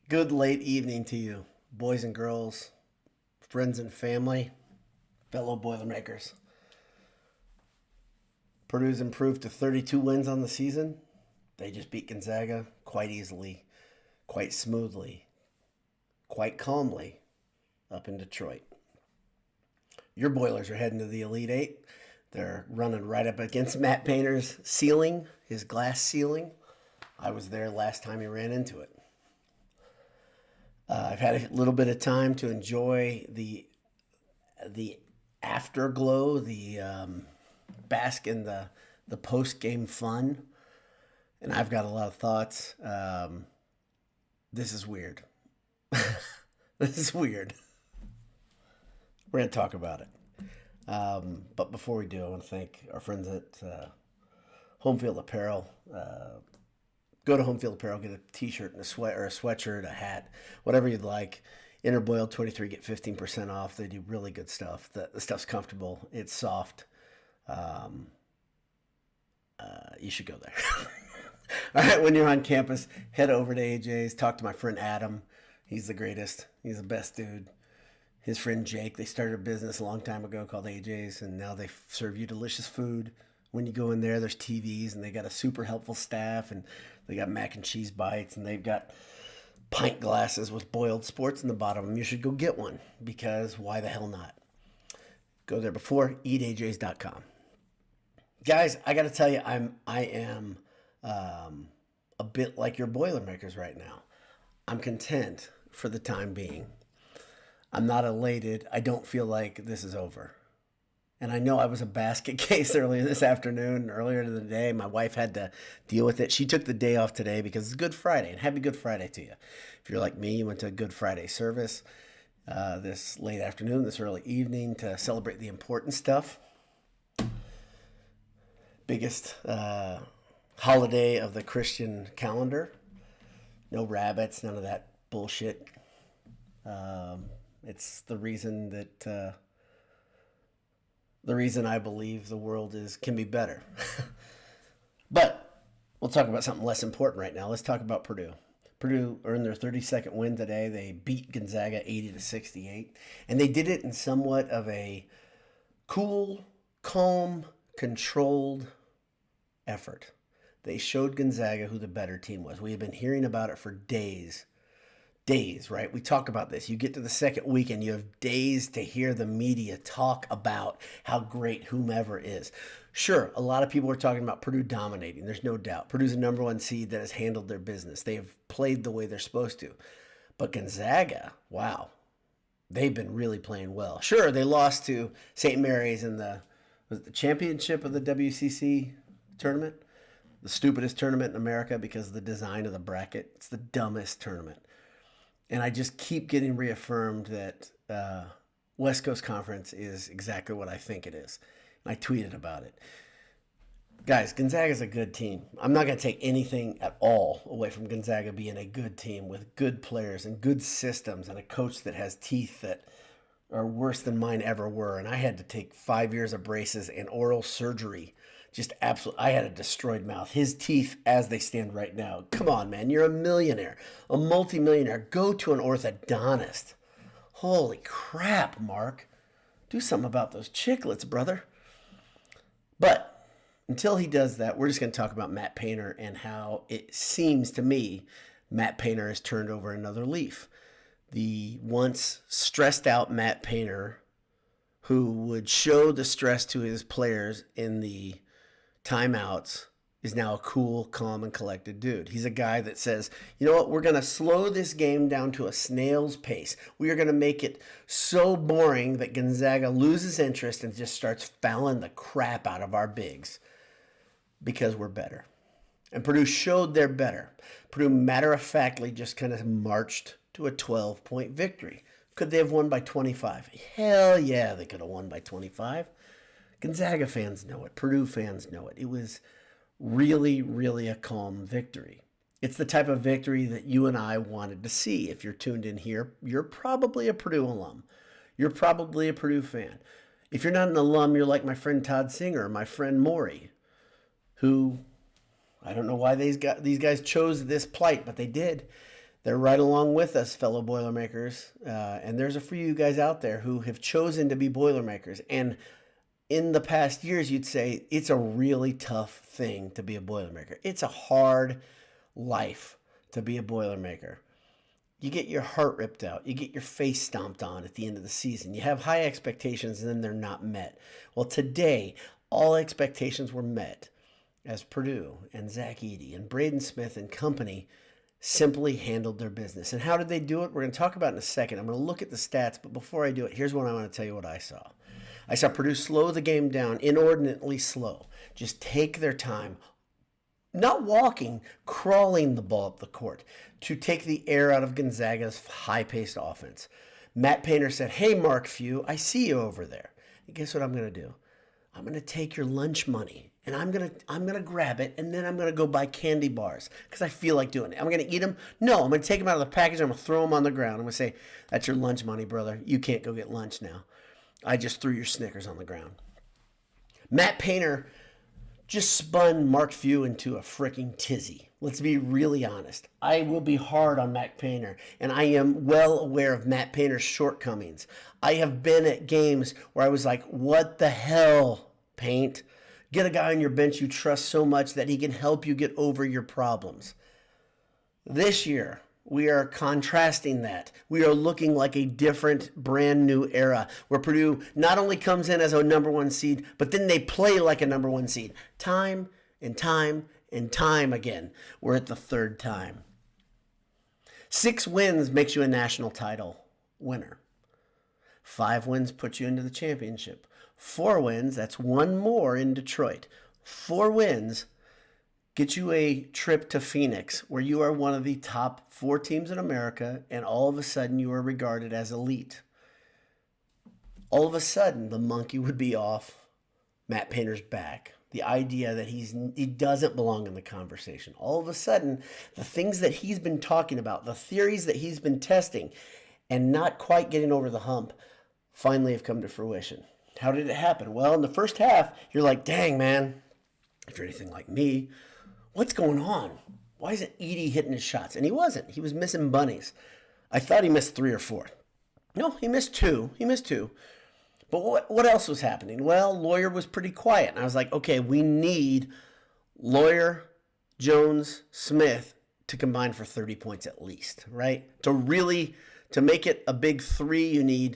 Good late evening to you, boys and girls, friends and family, fellow Boilermakers. Purdue's improved to 32 wins on the season. They just beat Gonzaga quite easily, quite smoothly, quite calmly up in Detroit. Your Boilers are heading to the Elite Eight. They're running right up against Matt Painter's ceiling, his glass ceiling. I was there last time he ran into it. I've had a little bit of time to enjoy the afterglow, the bask in the post game fun, and I've got a lot of thoughts. This is weird. This is weird. We're gonna talk about it, but before we do, I want to thank our friends at Home Field Apparel. Go to Home Field Apparel, get a t-shirt and a sweat or a sweatshirt, a hat, whatever you'd like. Interboiled 23, get 15% off. They do really good stuff. The stuff's comfortable. It's soft. You should go there. All right, when you're on campus, head over to AJ's. Talk to my friend Adam. He's the greatest. He's the best dude. His friend Jake, they started a business a long time ago called AJ's, and now they serve you delicious food. When you go in there, there's TVs, and they got a super helpful staff, and they got mac and cheese bites, and they've got pint glasses with boiled sports in the bottom of them. You should go get one, because why the hell not? Go there before, eatajs.com. Guys, I got to tell you, I am a bit like your Boilermakers right now. I'm content for the time being. I'm not elated. I don't feel like this is over. And I know I was a basket case earlier this afternoon, earlier in the day. My wife had to deal with it. She took the day off today because it's Good Friday, and happy Good Friday to you. If you're like me, you went to a Good Friday service this late afternoon, this early evening to celebrate the important stuff. Biggest holiday of the Christian calendar. No rabbits, none of that bullshit. It's the reason that... the reason I believe the world can be better. But we'll talk about something less important right now. Let's talk about Purdue. Purdue earned their 32nd win today. They beat Gonzaga 80-68, and they did it in somewhat of a cool, calm, controlled effort. They showed Gonzaga who the better team was. We have been hearing about it for days, right? We talk about this. You get to the second week and you have days to hear the media talk about how great whomever is. Sure, a lot of people are talking about Purdue dominating. There's no doubt. Purdue's a number one seed that has handled their business. They have played the way they're supposed to. But Gonzaga, wow, they've been really playing well. Sure, they lost to St. Mary's in the championship of the WCC tournament? The stupidest tournament in America because of the design of the bracket. It's the dumbest tournament. And I just keep getting reaffirmed that West Coast Conference is exactly what I think it is. And I tweeted about it. Guys, Gonzaga's a good team. I'm not going to take anything at all away from Gonzaga being a good team with good players and good systems and a coach that has teeth that are worse than mine ever were. And I had to take 5 years of braces and oral surgery. Just absolutely, I had a destroyed mouth. His teeth as they stand right now. Come on, man. You're a millionaire, a multimillionaire. Go to an orthodontist. Holy crap, Mark. Do something about those chiclets, brother. But until he does that, we're just going to talk about Matt Painter and how it seems to me Matt Painter has turned over another leaf. The once stressed out Matt Painter who would show the stress to his players in the timeouts is now a cool, calm, and collected dude. He's a guy that says, you know what, we're going to slow this game down to a snail's pace. We are going to make it so boring that Gonzaga loses interest and just starts fouling the crap out of our bigs because we're better. And Purdue showed they're better. Purdue matter-of-factly just kind of marched to a 12-point victory. Could they have won by 25? Hell yeah, they could have won by 25. Gonzaga fans know it. Purdue fans know it. It was really, really a calm victory. It's the type of victory that you and I wanted to see. If you're tuned in here, you're probably a Purdue alum. You're probably a Purdue fan. If you're not an alum, you're like my friend Todd Singer, my friend Maury, who I don't know why these guys chose this plight, but they did. They're right along with us, fellow Boilermakers. And there's a few of you guys out there who have chosen to be Boilermakers. And in the past years, you'd say it's a really tough thing to be a Boilermaker. It's a hard life to be a Boilermaker. You get your heart ripped out. You get your face stomped on at the end of the season. You have high expectations and then they're not met. Well, today, all expectations were met as Purdue and Zach Edey and Braden Smith and company simply handled their business. And how did they do it? We're going to talk about it in a second. I'm going to look at the stats, but before I do it, here's what I want to tell you what I saw. I saw Purdue slow the game down, inordinately slow. Just take their time, not walking, crawling the ball up the court to take the air out of Gonzaga's high-paced offense. Matt Painter said, "Hey, Mark Few, I see you over there." And guess what I'm going to do? I'm going to take your lunch money, and I'm going to grab it, and then I'm going to go buy candy bars because I feel like doing it. I'm going to eat them. No, I'm going to take them out of the package. I'm going to throw them on the ground. I'm going to say, "That's your lunch money, brother. You can't go get lunch now. I just threw your Snickers on the ground." Matt Painter just spun Mark Few into a freaking tizzy. Let's be really honest. I will be hard on Matt Painter, and I am well aware of Matt Painter's shortcomings. I have been at games where I was like, what the hell, Paint? Get a guy on your bench you trust so much that he can help you get over your problems. This year, we are contrasting that. We are looking like a different, brand new era where Purdue not only comes in as a number one seed, but then they play like a number one seed. Time and time and time again. We're at the third time. 6 wins makes you a national title winner. 5 wins put you into the championship. 4 wins, that's one more in Detroit. 4 wins get you a trip to Phoenix, where you are one of the top 4 teams in America, and all of a sudden you are regarded as elite. All of a sudden, the monkey would be off Matt Painter's back. The idea that he doesn't belong in the conversation. All of a sudden, the things that he's been talking about, the theories that he's been testing, and not quite getting over the hump, finally have come to fruition. How did it happen? Well, in the first half, you're like, dang, man, if you're anything like me, what's going on? Why isn't Edey hitting his shots? And he wasn't. He was missing bunnies. I thought he missed 3 or 4. No, he missed 2. But what else was happening? Well, Lawyer was pretty quiet. And I was like, okay, we need Lawyer, Jones, Smith to combine for 30 points at least, right? To make it a big 3, you need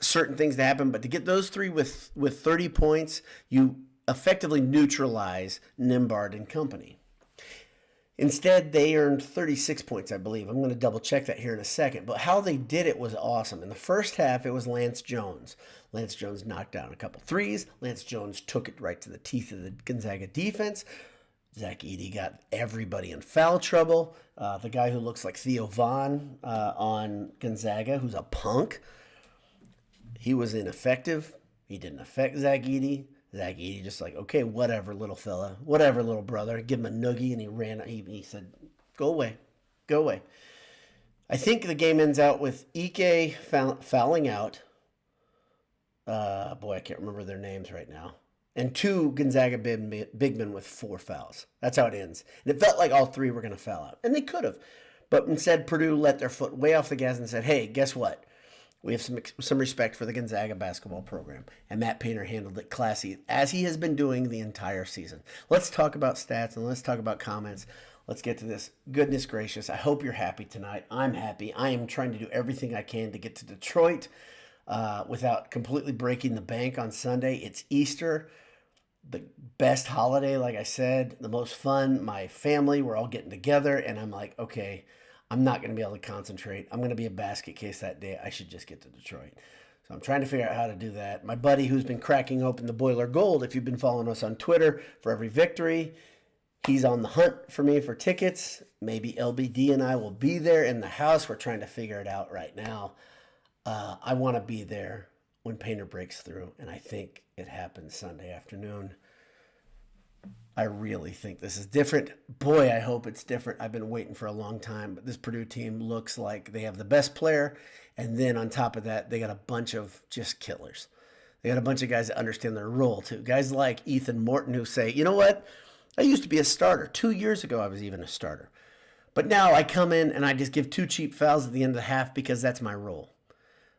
certain things to happen. But to get those 3 with 30 points, you effectively neutralize Nimbard and company. Instead, they earned 36 points, I believe. I'm going to double check that here in a second. But how they did it was awesome. In the first half, it was Lance Jones. Lance Jones knocked down a couple threes. Lance Jones took it right to the teeth of the Gonzaga defense. Zach Edey got everybody in foul trouble. The guy who looks like Theo Vaughn on Gonzaga, who's a punk, he was ineffective. He didn't affect Zach Edey. Zach Edey just like, okay, whatever, little fella. Whatever, little brother. Give him a noogie, and he ran. He said, go away. Go away. I think the game ends out with Ike fouling out. I can't remember their names right now. And 2 Gonzaga big men with 4 fouls. That's how it ends. And it felt like all 3 were going to foul out. And they could have. But instead, Purdue let their foot way off the gas and said, hey, guess what? We have some respect for the Gonzaga basketball program. And Matt Painter handled it classy, as he has been doing the entire season. Let's talk about stats and let's talk about comments. Let's get to this. Goodness gracious, I hope you're happy tonight. I'm happy. I am trying to do everything I can to get to Detroit without completely breaking the bank on Sunday. It's Easter, the best holiday, like I said, the most fun. My family, we're all getting together, and I'm like, okay, I'm not going to be able to concentrate. I'm going to be a basket case that day. I should just get to Detroit. So I'm trying to figure out how to do that. My buddy who's been cracking open the Boiler Gold, if you've been following us on Twitter for every victory, he's on the hunt for me for tickets. Maybe LBD and I will be there in the house. We're trying to figure it out right now. I want to be there when Painter breaks through, and I think it happens Sunday afternoon. I really think this is different. Boy, I hope it's different. I've been waiting for a long time, but this Purdue team looks like they have the best player, and then on top of that, they got a bunch of just killers. They got a bunch of guys that understand their role, too. Guys like Ethan Morton who say, you know what? I used to be a starter. 2 years ago, I was even a starter. But now I come in and I just give 2 cheap fouls at the end of the half because that's my role.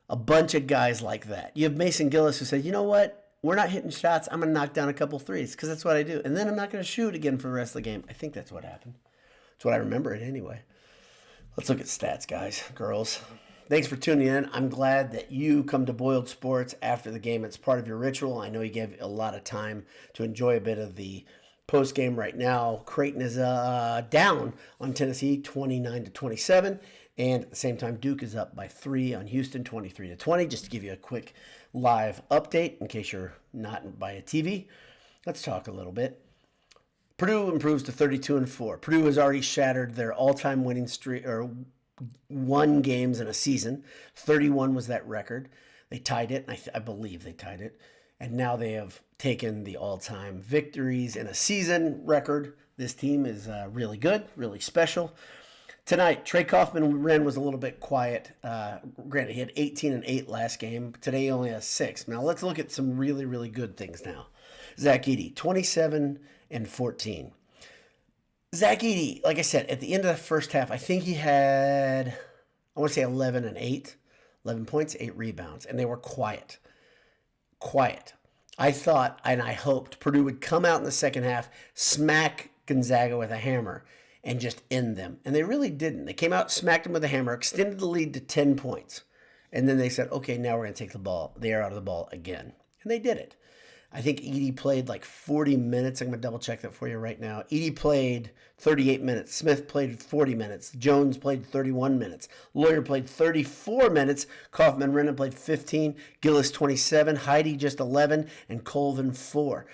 A bunch of guys like that. You have Mason Gillis who said, you know what? We're not hitting shots. I'm going to knock down a couple threes because that's what I do. And then I'm not going to shoot again for the rest of the game. I think that's what happened. That's what I remember it anyway. Let's look at stats, guys, girls. Thanks for tuning in. I'm glad that you come to Boiled Sports after the game. It's part of your ritual. I know you gave a lot of time to enjoy a bit of the post game right now. Creighton is down on Tennessee 29-27. And at the same time, Duke is up by 3 on Houston, 23-20. Just to give you a quick live update in case you're not by a TV. Let's talk a little bit. Purdue improves to 32-4. Purdue has already shattered their all-time winning streak, or won games in a season. 31 was that record. They tied it. I believe they tied it. And now they have taken the all-time victories in a season record. This team is really good, really special. Tonight, Trey Kaufman-Renn was a little bit quiet. Granted, he had 18 and 8 last game. Today, he only has 6. Now, let's look at some really, really good things now. Zach Edey, 27 and 14. Zach Edey, like I said, at the end of the first half, I think he had, I want to say 11 and 8. 11 points, 8 rebounds. And they were quiet. Quiet. I thought, and I hoped, Purdue would come out in the second half, smack Gonzaga with a hammer, and just end them. And they really didn't. They came out, smacked them with a hammer, extended the lead to 10 points. And then they said, okay, now we're going to take the air out of the ball again. And they did it. I think Edey played like 40 minutes. I'm going to double check that for you right now. Edey played 38 minutes. Smith played 40 minutes. Jones played 31 minutes. Lawyer played 34 minutes. Kaufman-Renn played 15. Gillis 27. Heidi just 11. And Colvin 4.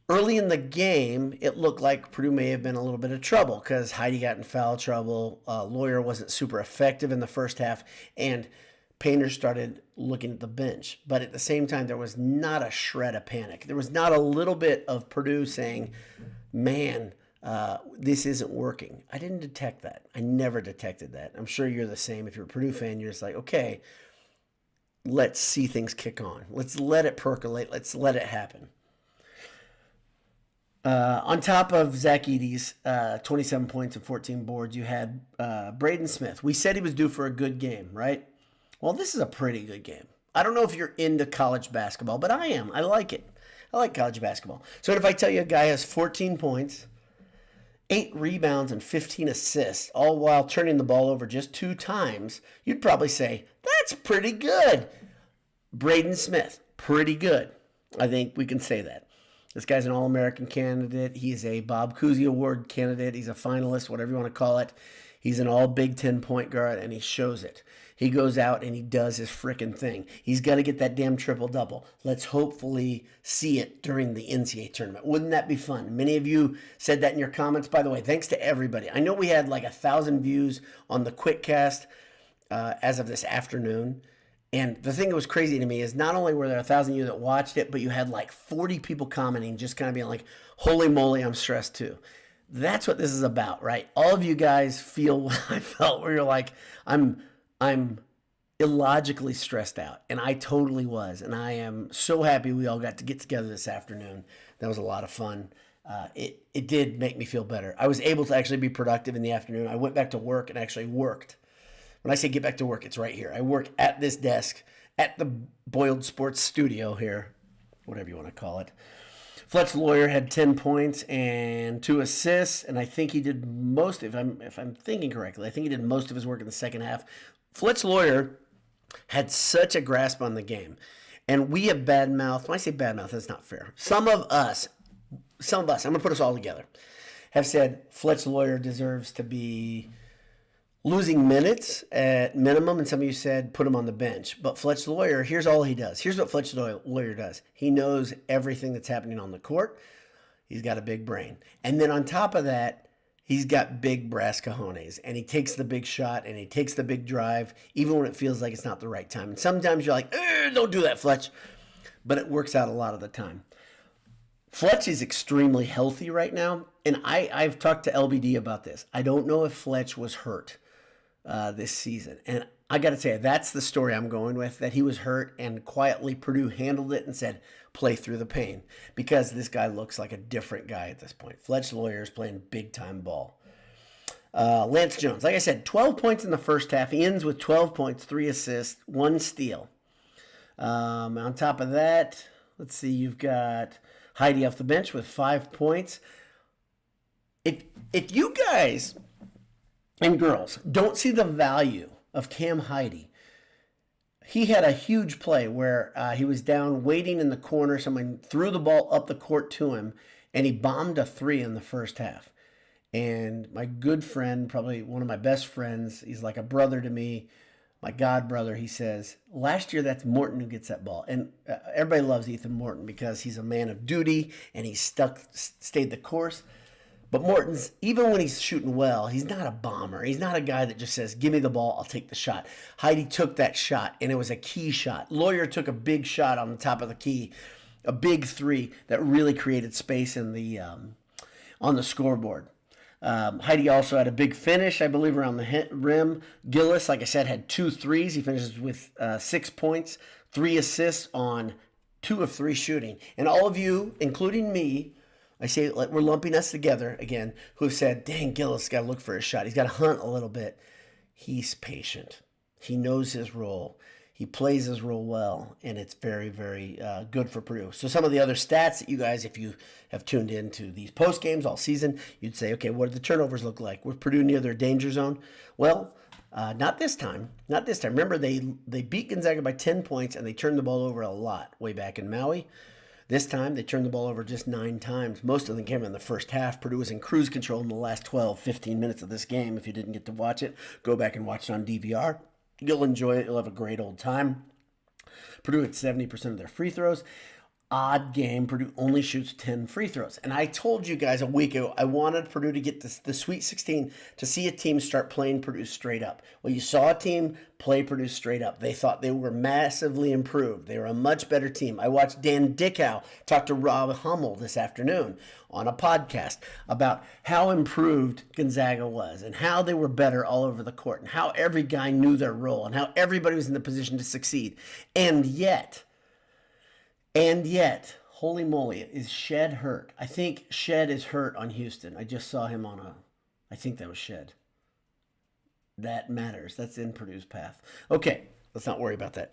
Early in the game, it looked like Purdue may have been a little bit of trouble because Heidi got in foul trouble. Lawyer wasn't super effective in the first half. And Painter started looking at the bench. But at the same time, there was not a shred of panic. There was not a little bit of Purdue saying, man, this isn't working. I didn't detect that. I never detected that. I'm sure you're the same. If you're a Purdue fan, you're just like, okay, let's see things kick on. Let's let it percolate. Let's let it happen. On top of Zach Edey's 27 points and 14 boards, you had Braden Smith. We said he was due for a good game, right? Well, this is a pretty good game. I don't know if you're into college basketball, but I am. I like it. I like college basketball. So if I tell you a guy has 14 points, 8 rebounds, and 15 assists, all while turning the ball over just 2 times, you'd probably say, that's pretty good. Braden Smith, pretty good. I think we can say that. This guy's an All-American candidate. He's a Bob Cousy Award candidate. He's a finalist, whatever you want to call it. He's an all-Big Ten point guard, and he shows it. He goes out and he does his frickin' thing. He's got to get that damn triple-double. Let's hopefully see it during the NCAA tournament. Wouldn't that be fun? Many of you said that in your comments. By the way, thanks to everybody. I know we had like 1,000 views on the QuickCast as of this afternoon. And the thing that was crazy to me is not only were there 1,000 of you that watched it, but you had like 40 people commenting, just kind of being like, holy moly, I'm stressed too. That's what this is about, right? All of you guys feel what I felt, where you're like, I'm illogically stressed out. And I totally was. And I am so happy we all got to get together this afternoon. That was a lot of fun. It did make me feel better. I was able to actually be productive in the afternoon. I went back to work and actually worked. When I say get back to work, it's right here. I work at this desk at the Boiled Sports studio here, whatever you want to call it. Fletch Lawyer had 10 points and 2 assists, and I think he did most, if I'm thinking correctly, I think he did most of his work in the second half. Fletch Lawyer had such a grasp on the game, and we have badmouthed. When I say badmouth, that's not fair. Some of us, I'm going to put us all together, have said Fletch Lawyer deserves to be losing minutes at minimum, and some of you said put him on the bench. But Fletch Lawyer, here's all he does. Here's what Fletch Lawyer does. He knows everything that's happening on the court. He's got a big brain. And then on top of that, he's got big brass cojones. And he takes the big shot, and he takes the big drive, even when it feels like it's not the right time. And sometimes you're like, don't do that, Fletch. But it works out a lot of the time. Fletch is extremely healthy right now. And I've talked to LBD about this. I don't know if Fletch was hurt this season. And I got to tell you, that's the story I'm going with, that he was hurt and quietly Purdue handled it and said, play through the pain, because this guy looks like a different guy at this point. Fletch Lawyer is playing big-time ball. Lance Jones, like I said, 12 points in the first half. He ends with 12 points, 3 assists, 1 steal. On top of that, let's see, you've got Heidi off the bench with 5 points. If you guys and girls don't see the value of Cam Heidi, he had a huge play where he was down waiting in the corner. Someone threw the ball up the court to him, and he bombed a 3 in the first half. And my good friend, probably one of my best friends, he's like a brother to me, my god brother, he says, last year that's Morton who gets that ball. And everybody loves Ethan Morton because he's a man of duty and he stayed the course. But Morton's, even when he's shooting well, he's not a bomber. He's not a guy that just says, give me the ball, I'll take the shot. Heidi took that shot, and it was a key shot. Lawyer took a big shot on the top of the key, a big 3 that really created space in the on the scoreboard. Heidi also had a big finish, I believe, around the rim. Gillis, like I said, had 2 threes. He finishes with 6 points, 3 assists on 2 of 3 shooting. And all of you, including me, I say we're lumping us together again, who have said, dang, Gillis got to look for his shot. He's got to hunt a little bit. He's patient. He knows his role. He plays his role well, and it's very, very good for Purdue. So some of the other stats that you guys, if you have tuned into these post games all season, you'd say, okay, what did the turnovers look like? Was Purdue near their danger zone? Well, not this time. Not this time. Remember, they beat Gonzaga by 10 points, and they turned the ball over a lot way back in Maui. This time, they turned the ball over just 9 times. Most of them came in the first half. Purdue was in cruise control in the last 12, 15 minutes of this game. If you didn't get to watch it, go back and watch it on DVR. You'll enjoy it. You'll have a great old time. Purdue hit 70% of their free throws. Odd game. Purdue only shoots 10 free throws. And I told you guys a week ago, I wanted Purdue to get the Sweet 16 to see a team start playing Purdue straight up. Well, you saw a team play Purdue straight up. They thought they were massively improved. They were a much better team. I watched Dan Dickow talk to Rob Hummel this afternoon on a podcast about how improved Gonzaga was and how they were better all over the court and how every guy knew their role and how everybody was in the position to succeed. And yet, holy moly, is Shed hurt? I think Shed is hurt on Houston. I just saw him I think that was Shed. That matters. That's in Purdue's path. Okay, let's not worry about that.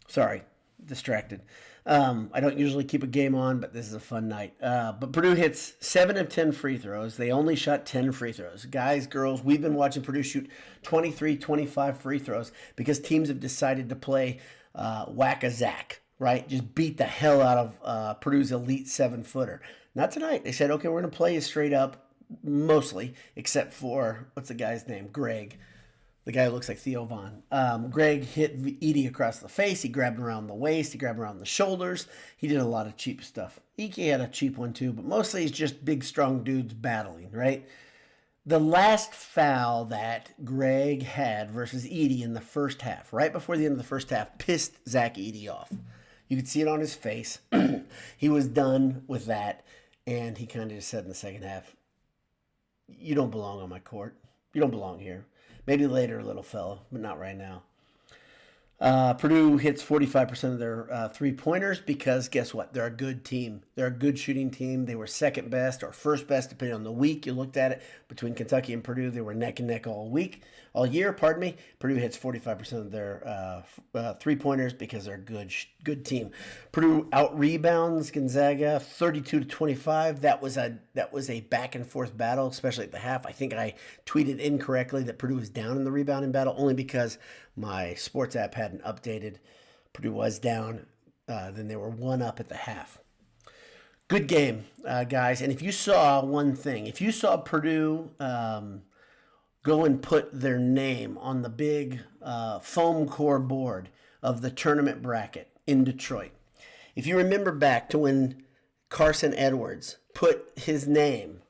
Sorry, distracted. I don't usually keep a game on, but this is a fun night. But Purdue hits 7 of 10 free throws. They only shot 10 free throws. Guys, girls, we've been watching Purdue shoot 23, 25 free throws because teams have decided to play whack-a-zack. Right? Just beat the hell out of Purdue's elite 7-footer. Not tonight. They said, okay, we're going to play you straight up, mostly, except for, what's the guy's name? Greg. The guy who looks like Theo Vaughn. Greg hit Edie across the face. He grabbed him around the waist. He grabbed him around the shoulders. He did a lot of cheap stuff. Ike had a cheap one too, but mostly he's just big, strong dudes battling, right? The last foul that Greg had versus Edie in the first half, right before the end of the first half, pissed Zach Edey off. You could see it on his face. He was done with that, and he kind of just said in the second half, you don't belong on my court. You don't belong here. Maybe later, little fella, but not right now. Purdue hits 45% of their three-pointers because guess what? They're a good team. They're a good shooting team. They were second best or first best, depending on the week you looked at it. Between Kentucky and Purdue, they were neck and neck all year. Purdue hits 45% of their three-pointers because they're a good team. Purdue out-rebounds Gonzaga 32-25. That was a back-and-forth battle, especially at the half. I think I tweeted incorrectly that Purdue was down in the rebounding battle only because my sports app hadn't updated. Purdue was down. Then they were 1 up at the half. Good game, guys. And if you saw one thing, if you saw Purdue go and put their name on the big foam core board of the tournament bracket in Detroit, if you remember back to when Carson Edwards put his name,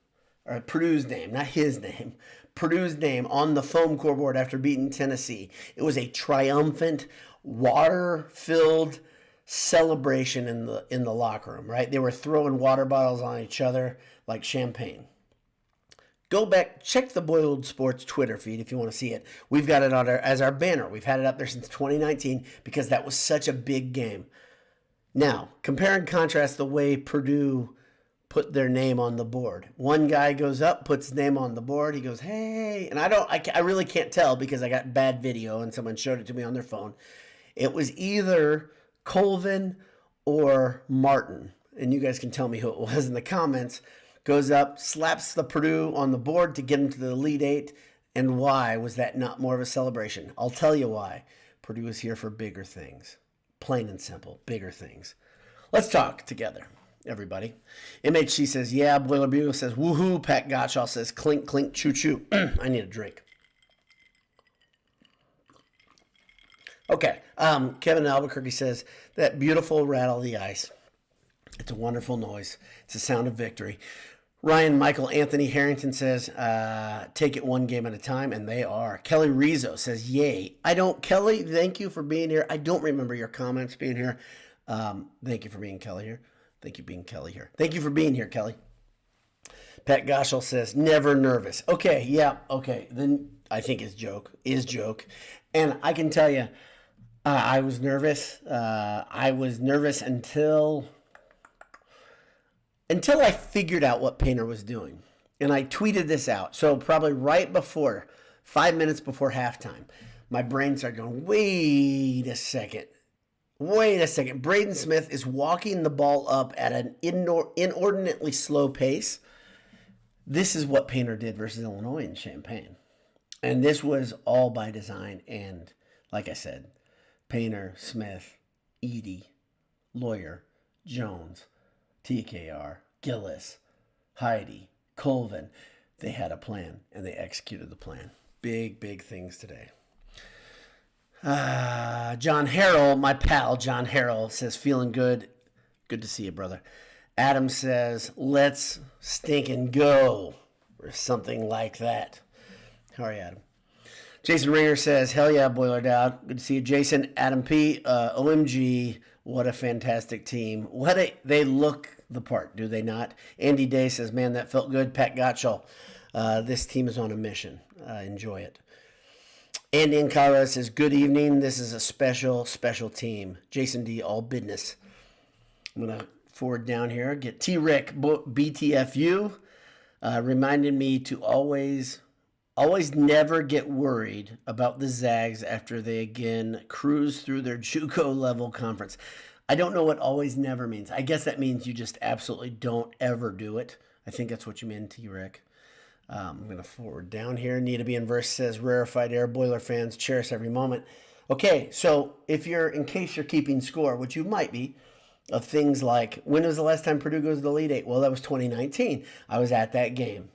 or Purdue's name, not his name, Purdue's name on the foam core board after beating Tennessee. It was a triumphant, water-filled celebration in the locker room, right? They were throwing water bottles on each other like champagne. Go back, check the Boiled Sports Twitter feed if you want to see it. We've got it on as our banner. We've had it up there since 2019 because that was such a big game. Now, compare and contrast the way Purdue put their name on the board. One guy goes up, puts his name on the board. He goes, hey. And I really can't tell because I got bad video and someone showed it to me on their phone. It was either Colvin or Martin. And you guys can tell me who it was in the comments. Goes up, slaps the Purdue on the board to get him to the Elite Eight. And why was that not more of a celebration? I'll tell you why. Purdue is here for bigger things. Plain and simple, bigger things. Let's talk together, everybody. MHC says, yeah. Boiler Bugle says, woohoo. Pat Gottschall says, clink, clink, choo, choo. I need a drink. Okay. Kevin Albuquerque says, that beautiful rattle of the ice. It's a wonderful noise. It's a sound of victory. Ryan Michael Anthony Harrington says, take it one game at a time, and they are. Kelly Rizzo says, yay. Kelly, thank you for being here. I don't remember your comments being here. Thank you for being Kelly here. Thank you for being Kelly here. Thank you for being here, Kelly. Pat Goschel says, never nervous. Okay, yeah, okay. Then I think is joke. And I can tell you, I was nervous. I was nervous until I figured out what Painter was doing. And I tweeted this out. So probably right before, 5 minutes before halftime, my brain started going, wait a second. Braden Smith is walking the ball up at an inordinately slow pace. This is what Painter did versus Illinois in Champaign. And this was all by design. And like I said, Painter, Smith, Edey, Lawyer, Jones, TKR, Gillis, Heidi, Colvin, they had a plan and they executed the plan. Big things today. John Harrell, my pal John Harrell, says, feeling good. Good to see you, brother. Adam says, let's stink and go, or something like that. How are you, Adam? Jason Ringer says, hell yeah, Boiler Dowd. Good to see you, Jason. Adam P, OMG, what a fantastic team. They look the part, do they not? Andy Day says, man, that felt good. Pat Gottschall, this team is on a mission. Enjoy it. Andy in Colorado says, good evening. This is a special team. Jason D, all business. I'm going to forward down here. Get T-Rick, BTFU, reminded me to always never get worried about the Zags after they again cruise through their JUCO level conference. I don't know what always never means. I guess that means you just absolutely don't ever do it. I think that's what you mean, T-Rick. I'm going to forward down here. Need to be in verse says, rarefied air, Boiler fans, cherish every moment. Okay, so in case you're keeping score, which you might be, of things like, when was the last time Purdue goes to the Elite Eight? Well, that was 2019. I was at that game.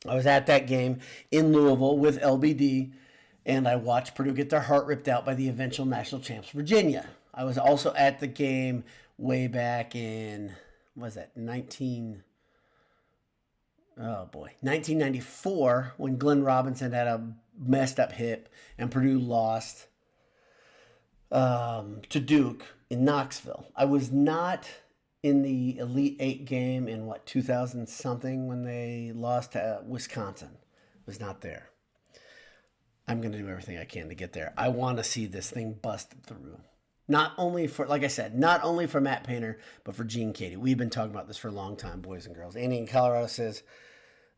In Louisville with LBD, and I watched Purdue get their heart ripped out by the eventual national champs, Virginia. I was also at the game way back in, 1994, when Glenn Robinson had a messed up hip and Purdue lost to Duke in Knoxville. I was not in the Elite Eight game in 2000 something when they lost to Wisconsin. Was not there. I'm going to do everything I can to get there. I want to see this thing busted through. Not only for, like I said, not only for Matt Painter, but for Gene Katie. We've been talking about this for a long time, boys and girls. Andy in Colorado says,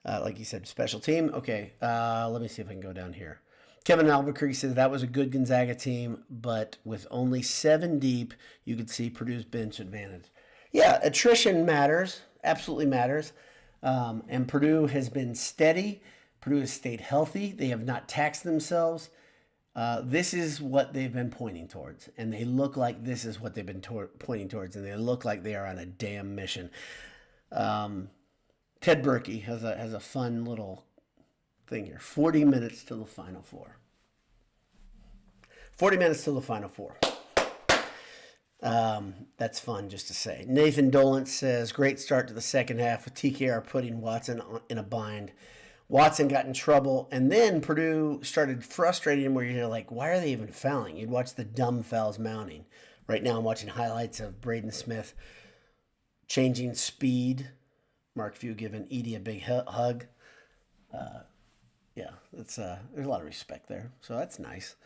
like you said, special team. Okay, let me see if I can go down here. Kevin Albuquerque says that was a good Gonzaga team, but with only 7 deep, you could see Purdue's bench advantage. Yeah, attrition matters, absolutely matters. And Purdue has been steady. Purdue has stayed healthy. They have not taxed themselves. This is what they've been pointing towards, and they look like this is what they've been pointing towards, and they look like they are on a damn mission. Ted Berkey has a fun little thing here. 40 minutes till the Final Four. 40 minutes till the Final Four. That's fun just to say. Nathan Dolan says, great start to the second half with TKR putting Watson in a bind. Watson got in trouble, and then Purdue started frustrating him where you're like, why are they even fouling? You'd watch the dumb fouls mounting. Right now I'm watching highlights of Braden Smith changing speed. Mark Few giving Edey a big hug. Yeah, there's a lot of respect there, so that's nice.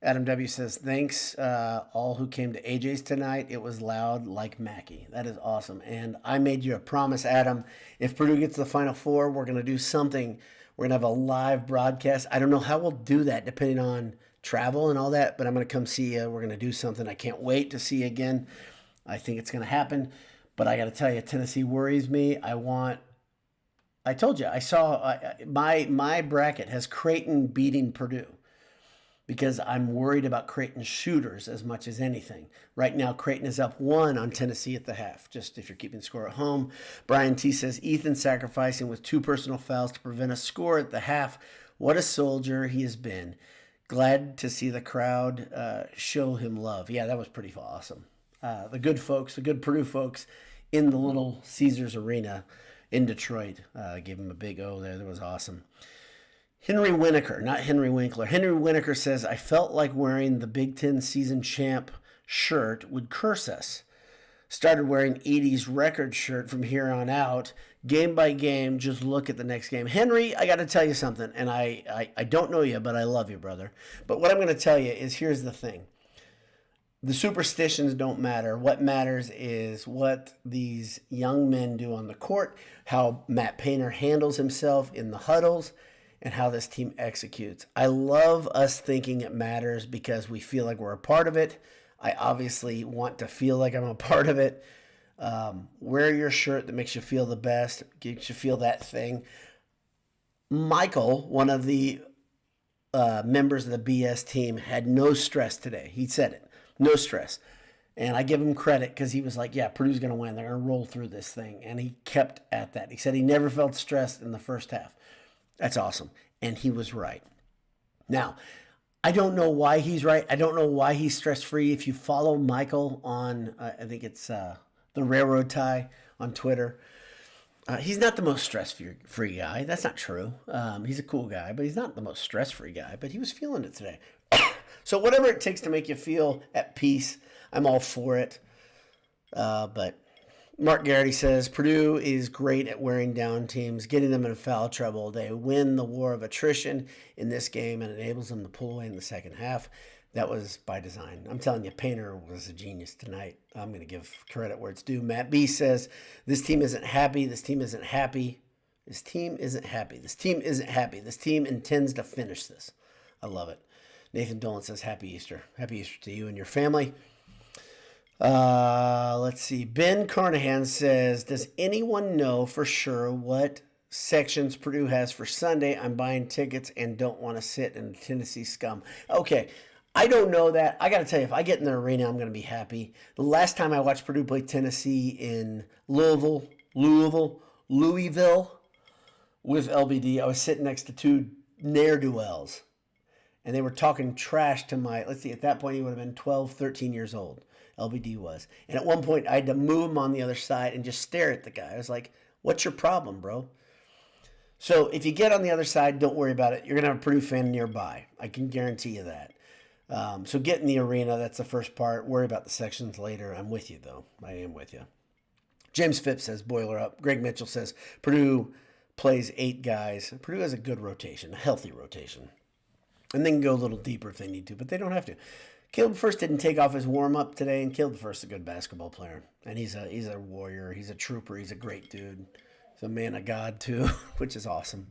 Adam W says, thanks all who came to AJ's tonight. It was loud like Mackie. That is awesome. And I made you a promise, Adam. If Purdue gets to the Final Four, we're going to do something. We're going to have a live broadcast. I don't know how we'll do that depending on travel and all that, but I'm going to come see you. We're going to do something. I can't wait to see you again. I think it's going to happen. But I got to tell you, Tennessee worries me. I told you, I saw my bracket has Creighton beating Purdue because I'm worried about Creighton's shooters as much as anything. Right now, Creighton is up 1 on Tennessee at the half, just if you're keeping score at home. Brian T says, Ethan sacrificing with 2 personal fouls to prevent a score at the half. What a soldier he has been. Glad to see the crowd show him love. Yeah, that was pretty awesome. The good folks, the good Purdue folks in the little Caesars Arena in Detroit gave him a big O there. That was awesome. Henry Winokur, not Henry Winkler. Henry Winokur says, I felt like wearing the Big Ten season champ shirt would curse us. Started wearing 80s record shirt from here on out. Game by game, just look at the next game. Henry, I got to tell you something, and I don't know you, but I love you, brother. But what I'm going to tell you is here's the thing. The superstitions don't matter. What matters is what these young men do on the court, how Matt Painter handles himself in the huddles, and how this team executes. I love us thinking it matters because we feel like we're a part of it. I obviously want to feel like I'm a part of it. Wear your shirt that makes you feel the best, makes you feel that thing. Michael, one of the members of the BS team, had no stress today. He said it, no stress. And I give him credit because he was like, yeah, Purdue's going to win. They're going to roll through this thing. And he kept at that. He said he never felt stressed in the first half. That's awesome. And he was right. Now, I don't know why he's right. I don't know why he's stress-free. If you follow Michael on, I think it's the Railroad Tie on Twitter, he's not the most stress-free guy. That's not true. He's a cool guy, but he's not the most stress-free guy. But he was feeling it today. So whatever it takes to make you feel at peace, I'm all for it. But Mark Garrity says, Purdue is great at wearing down teams, getting them in foul trouble. They win the war of attrition in this game and enables them to pull away in the second half. That was by design. I'm telling you, Painter was a genius tonight. I'm going to give credit where it's due. Matt B says, this team isn't happy. This team isn't happy. This team isn't happy. This team isn't happy. This team intends to finish this. I love it. Nathan Dolan says, happy Easter. Happy Easter to you and your family. Let's see. Ben Carnahan says, does anyone know for sure what sections Purdue has for Sunday? I'm buying tickets and don't want to sit in Tennessee scum. Okay. I don't know that. I got to tell you, if I get in the arena, I'm going to be happy. The last time I watched Purdue play Tennessee in Louisville with LBD, I was sitting next to 2 ne'er-do-wells. And they were talking trash to at that point he would have been 12, 13 years old. LBD was. And at one point, I had to move him on the other side and just stare at the guy. I was like, what's your problem, bro? So if you get on the other side, don't worry about it. You're going to have a Purdue fan nearby. I can guarantee you that. So get in the arena. That's the first part. Worry about the sections later. I'm with you, though. I am with you. James Phipps says, boiler up. Greg Mitchell says, Purdue plays 8 guys. Purdue has a good rotation, a healthy rotation. And they can go a little deeper if they need to, but they don't have to. Caleb First didn't take off his warm-up today, and Caleb First is a good basketball player. And he's a warrior. He's a trooper. He's a great dude. He's a man of God, too, which is awesome.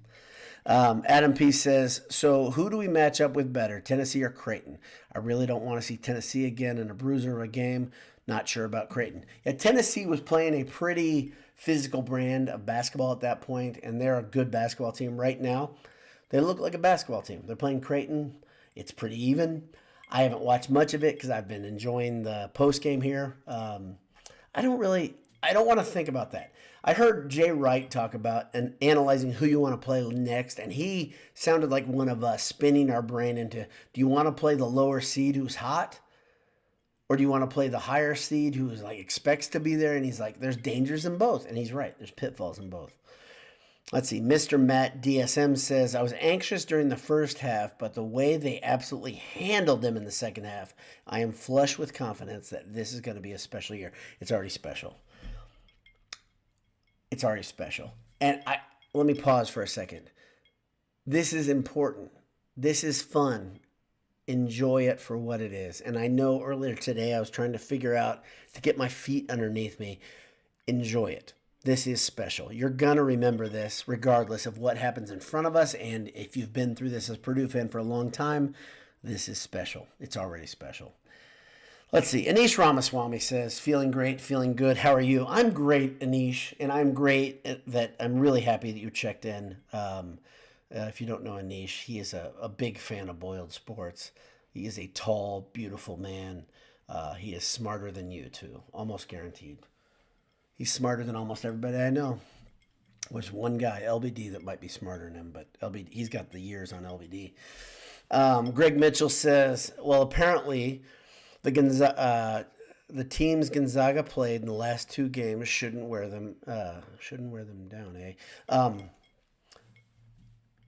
Adam P. says, so who do we match up with better, Tennessee or Creighton? I really don't want to see Tennessee again in a bruiser of a game. Not sure about Creighton. Yeah, Tennessee was playing a pretty physical brand of basketball at that point, and they're a good basketball team right now. They look like a basketball team. They're playing Creighton. It's pretty even. I haven't watched much of it because I've been enjoying the post game here. I don't want to think about that. I heard Jay Wright talk about analyzing who you want to play next, and he sounded like one of us, spinning our brain into, do you want to play the lower seed who's hot? Or do you want to play the higher seed who's like expects to be there? And he's like, there's dangers in both. And he's right. There's pitfalls in both. Let's see. Mr. Matt DSM says, I was anxious during the first half, but the way they absolutely handled them in the second half, I am flush with confidence that this is going to be a special year. It's already special. It's already special. And let me pause for a second. This is important. This is fun. enjoy it for what it is. And I know earlier today I was trying to figure out to get my feet underneath me. Enjoy it. This is special. You're going to remember this regardless of what happens in front of us. And if you've been through this as a Purdue fan for a long time, this is special. It's already special. Let's see. Anish Ramaswamy says, feeling great, feeling good. How are you? I'm great, Anish, and I'm great that I'm really happy that you checked in. If you don't know Anish, he is a big fan of Boiled Sports. He is a tall, beautiful man. He is smarter than you, too. Almost guaranteed. He's smarter than almost everybody I know. There's one guy, LBD, that might be smarter than him, but LBD, he's got the years on LBD. Greg Mitchell says, well, apparently the teams Gonzaga played in the last 2 games shouldn't wear them down, eh?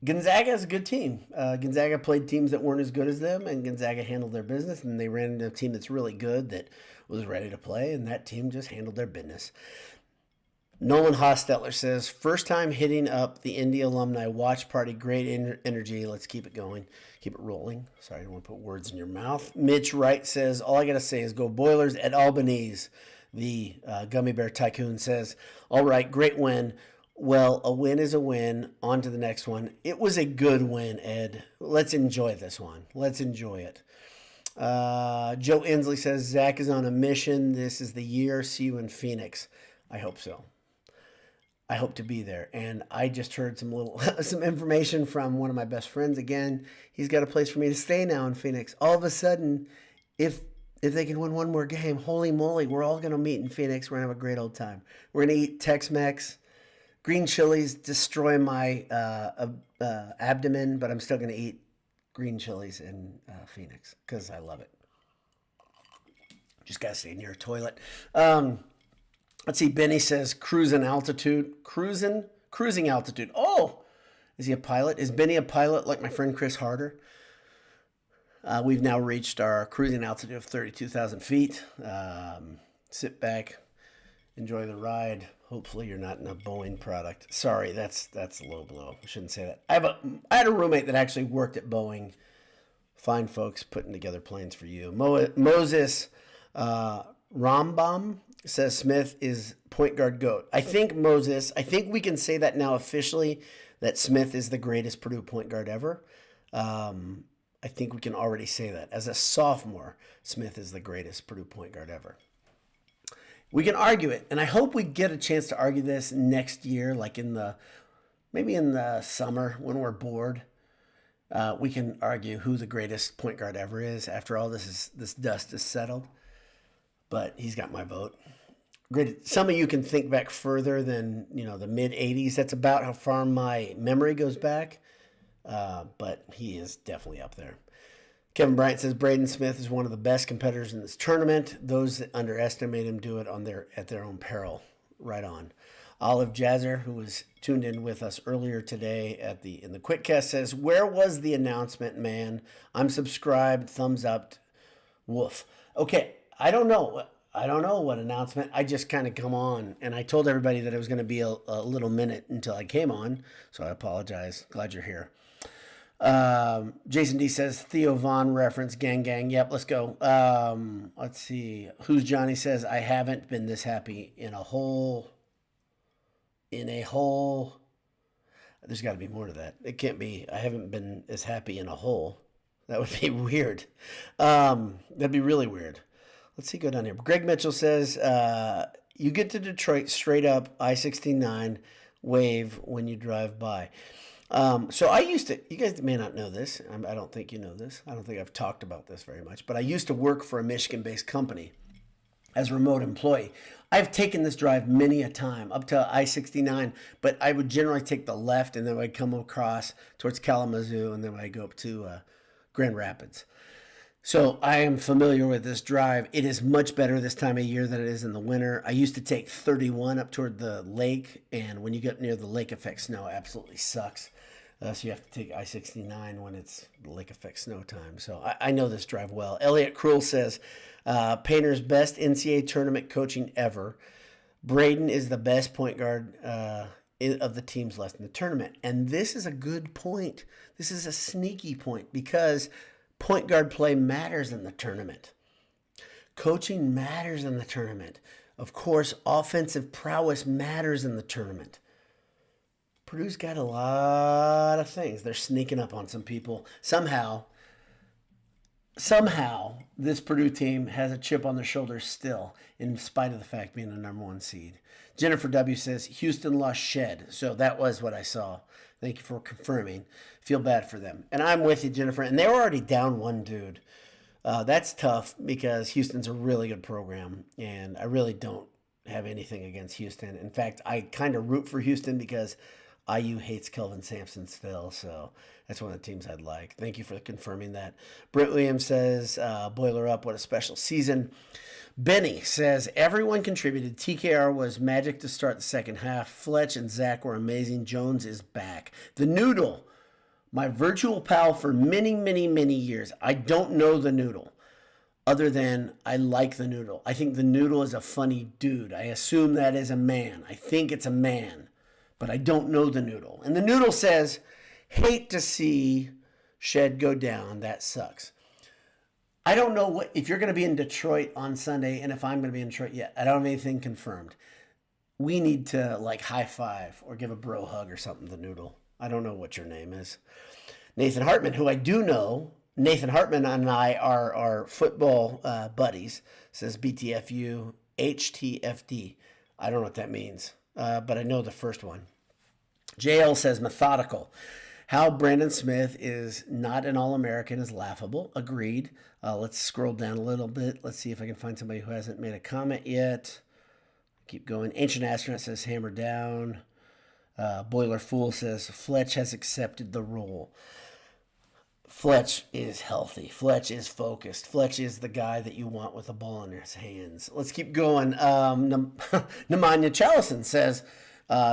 Gonzaga is a good team. Gonzaga played teams that weren't as good as them, and Gonzaga handled their business, and they ran into a team that's really good that was ready to play, and that team just handled their business. Nolan Hostetler says, first time hitting up the Indy alumni watch party. Great energy. Let's keep it going. Keep it rolling. Sorry, I don't want to put words in your mouth. Mitch Wright says, all I got to say is go Boilers at Albanese. The Gummy Bear Tycoon says, all right, great win. Well, a win is a win. On to the next one. It was a good win, Ed. Let's enjoy this one. Let's enjoy it. Joe Inslee says, Zach is on a mission. This is the year. See you in Phoenix. I hope so. I hope to be there. And I just heard some information from one of my best friends. Again, he's got a place for me to stay now in Phoenix. All of a sudden, if they can win one more game, holy moly, we're all going to meet in Phoenix. We're going to have a great old time. We're going to eat Tex-Mex. Green chilies destroy my abdomen, but I'm still going to eat green chilies in Phoenix because I love it. Just got to stay near a toilet. Let's see. Benny says cruising altitude. Cruising altitude. Oh, is he a pilot? Is Benny a pilot like my friend Chris Harder? We've now reached our cruising altitude of 32,000 feet. Sit back, enjoy the ride. Hopefully you're not in a Boeing product. Sorry, that's a low blow. I shouldn't say that. I had a roommate that actually worked at Boeing. Fine folks putting together planes for you. Moses Rambam says Smith is point guard GOAT. I think we can say that now officially that Smith is the greatest Purdue point guard ever. I think we can already say that. As a sophomore, Smith is the greatest Purdue point guard ever. We can argue it, and I hope we get a chance to argue this next year, like maybe in the summer when we're bored. We can argue who the greatest point guard ever is after all this dust is settled. But he's got my vote. Great. Some of you can think back further than the mid '80s. That's about how far my memory goes back. But he is definitely up there. Kevin Bryant says Braden Smith is one of the best competitors in this tournament. Those that underestimate him do it at their own peril. Right on. Olive Jazzer, who was tuned in with us earlier today in the Quickcast, says, where was the announcement, man? I'm subscribed. Thumbs up. Woof. Okay, I don't know what announcement. I just kind of come on, and I told everybody that it was going to be a little minute until I came on, so I apologize. Glad you're here. Jason D says Theo Vaughn reference, gang. Yep, let's go. Let's see. Who's Johnny says I haven't been this happy in a whole. There's got to be more to that. It can't be. I haven't been as happy in a hole. That would be weird. That'd be really weird. Let's see. Go down here. Greg Mitchell says you get to Detroit straight up I-69 wave when you drive by. So I used to, you guys may not know this. I don't think you know this. I don't think I've talked about this very much, but I used to work for a Michigan-based company as a remote employee. I've taken this drive many a time up to I-69, but I would generally take the left and then I'd come across towards Kalamazoo and then I'd go up to Grand Rapids. So I am familiar with this drive. It is much better this time of year than it is in the winter. I used to take 31 up toward the lake, and when you get near the lake effect snow, it absolutely sucks. So you have to take I-69 when it's the lake effect snow time. So I know this drive well. Elliot Krull says, Painter's best NCAA tournament coaching ever. Braden is the best point guard of the teams left in the tournament. And this is a good point. This is a sneaky point because Point guard play matters in the tournament. Coaching matters in the tournament. Of course, offensive prowess matters in the tournament. Purdue's got a lot of things. They're sneaking up on some people. Somehow, this Purdue team has a chip on their shoulders still, in spite of the fact being the number 1 seed. Jennifer W. says, Houston lost Shed. So that was what I saw. Thank you for confirming. Feel bad for them. And I'm with you, Jennifer. And they were already down 1 dude. That's tough because Houston's a really good program. And I really don't have anything against Houston. In fact, I kind of root for Houston because IU hates Kelvin Sampson still. So that's one of the teams I'd like. Thank you for confirming that. Brent Williams says, Boiler up, what a special season. Benny says, everyone contributed. TKR was magic to start the second half. Fletch and Zach were amazing. Jones is back. The Noodle, my virtual pal for many, many, many years. I don't know the Noodle other than I like the Noodle. I think the Noodle is a funny dude. I assume that is a man. I think it's a man, but I don't know the Noodle. And the Noodle says, hate to see Shed go down. That sucks. I don't know what if you're going to be in Detroit on Sunday, and if I'm going to be in Detroit yet. I don't have anything confirmed. We need to like high five or give a bro hug or something. The Noodle. I don't know what your name is. Nathan Hartman, who I do know. Nathan Hartman and I are football buddies. Says BTFU HTFD. I don't know what that means, but I know the first one. JL says methodical. How Braden Smith is not an All-American is laughable. Agreed. Let's scroll down a little bit. Let's see if I can find somebody who hasn't made a comment yet. Keep going. Ancient Astronaut says hammer down. Boiler Fool says Fletch has accepted the role. Fletch is healthy. Fletch is focused. Fletch is the guy that you want with the ball in his hands. Let's keep going. Nemanja Chalison says,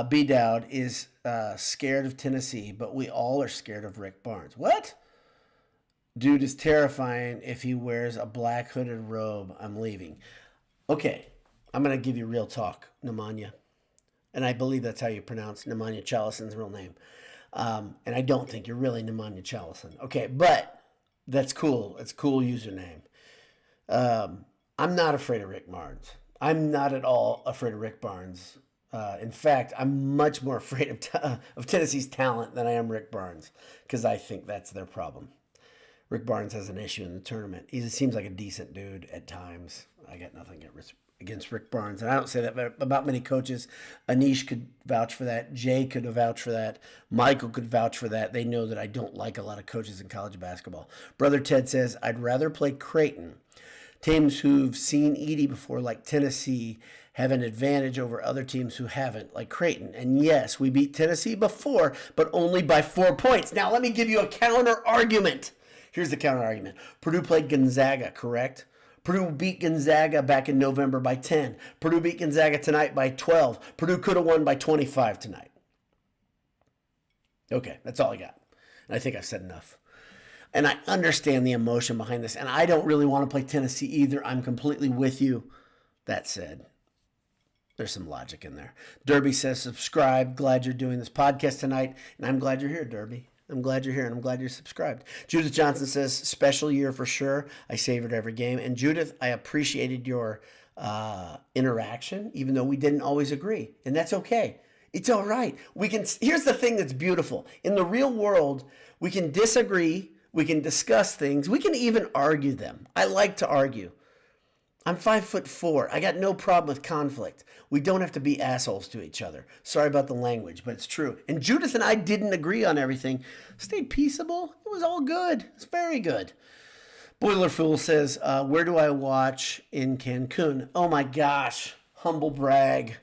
B. Dowd is scared of Tennessee, but we all are scared of Rick Barnes. What? Dude is terrifying. If he wears a black hooded robe, I'm leaving. Okay, I'm going to give you real talk, Nemanja. And I believe that's how you pronounce Nemanja Chalison's real name. And I don't think you're really Nemanja Chalison. Okay, but that's cool. It's a cool username. I'm not afraid of Rick Barnes. I'm not at all afraid of Rick Barnes. In fact, I'm much more afraid of Tennessee's talent than I am Rick Barnes, because I think that's their problem. Rick Barnes has an issue in the tournament. He seems like a decent dude at times. I got nothing against Rick Barnes, and I don't say that about many coaches. Anish could vouch for that. Jay could vouch for that. Michael could vouch for that. They know that I don't like a lot of coaches in college basketball. Brother Ted says, I'd rather play Creighton. Teams who've seen Edie before, like Tennessee, have an advantage over other teams who haven't, like Creighton. And yes, we beat Tennessee before, but only by 4 points. Now, let me give you a counter argument. Here's the counter argument. Purdue played Gonzaga, correct? Purdue beat Gonzaga back in November by 10. Purdue beat Gonzaga tonight by 12. Purdue could have won by 25 tonight. Okay, that's all I got. And I think I've said enough. And I understand the emotion behind this. And I don't really want to play Tennessee either. I'm completely with you. That said, there's some logic in there. Derby says, subscribe. Glad you're doing this podcast tonight. And I'm glad you're here, Derby. I'm glad you're here, and I'm glad you're subscribed. Judith Johnson says, special year for sure. I savored every game. And Judith, I appreciated your interaction, even though we didn't always agree. And that's okay. It's all right. Here's the thing that's beautiful. In the real world, we can disagree. We can discuss things. We can even argue them. I like to argue. I'm 5'4". I got no problem with conflict. We don't have to be assholes to each other. Sorry about the language, but it's true. And Judith and I didn't agree on everything. Stayed peaceable. It was all good. It's very good. Boiler Fool says, where do I watch in Cancun? Oh my gosh. Humble brag.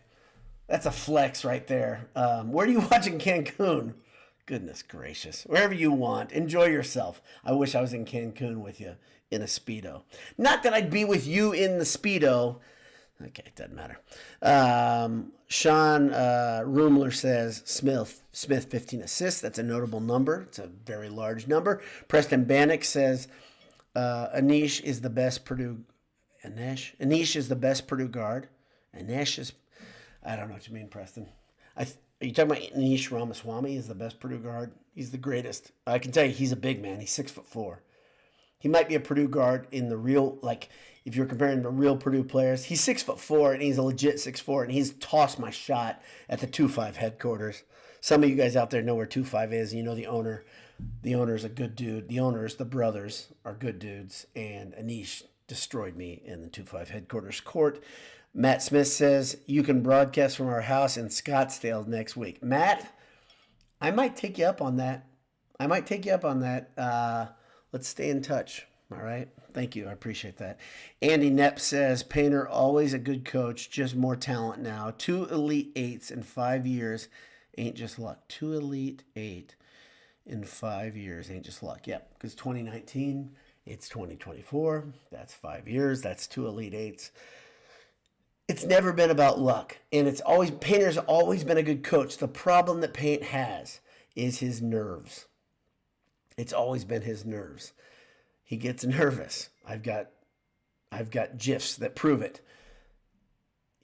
That's a flex right there. Where do you watch in Cancun? Goodness gracious. Wherever you want. Enjoy yourself. I wish I was in Cancun with you in a Speedo. Not that I'd be with you in the Speedo. Okay, it doesn't matter. Sean Rumler says, Smith 15 assists. That's a notable number. It's a very large number. Preston Bannock says, Anish is the best Purdue guard. Anish is, I don't know what you mean, Preston. Are you talking about Anish Ramaswamy is the best Purdue guard? He's the greatest. I can tell you he's a big man. He's 6'4". He might be a Purdue guard in the real, like, if you're comparing the real Purdue players. He's 6'4", and he's a legit 6'4", and he's tossed my shot at the 2-5 headquarters. Some of you guys out there know where 2-5 is. You know the owner. The owner's a good dude. The owners, the brothers, are good dudes. And Anish destroyed me in the 2-5 headquarters court. Matt Smith says, you can broadcast from our house in Scottsdale next week. Matt, I might take you up on that. Let's stay in touch. All right. Thank you. I appreciate that. Andy Knepp says, Painter, always a good coach, just more talent now. 2 Elite Eights in 5 years ain't just luck. 2 Elite Eight in 5 years ain't just luck. Yep, because 2019, it's 2024. That's 5 years. That's 2 Elite Eights. It's never been about luck. And Painter's always been a good coach. The problem that Paint has is his nerves. It's always been his nerves. He gets nervous. I've got GIFs that prove it.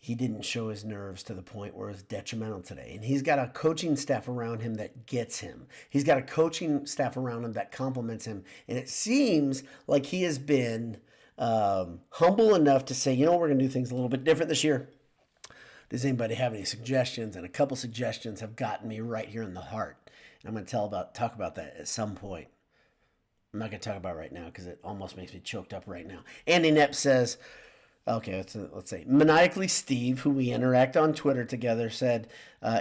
He didn't show his nerves to the point where it's detrimental today. And he's got a coaching staff around him that gets him. He's got a coaching staff around him that compliments him. And it seems like he has been humble enough to say, we're going to do things a little bit different this year. Does anybody have any suggestions? And a couple suggestions have gotten me right here in the heart. And I'm going to talk about that at some point. I'm not going to talk about it right now because it almost makes me choked up right now. Andy Knepp says, okay, let's say, Maniacally Steve, who we interact on Twitter together, said,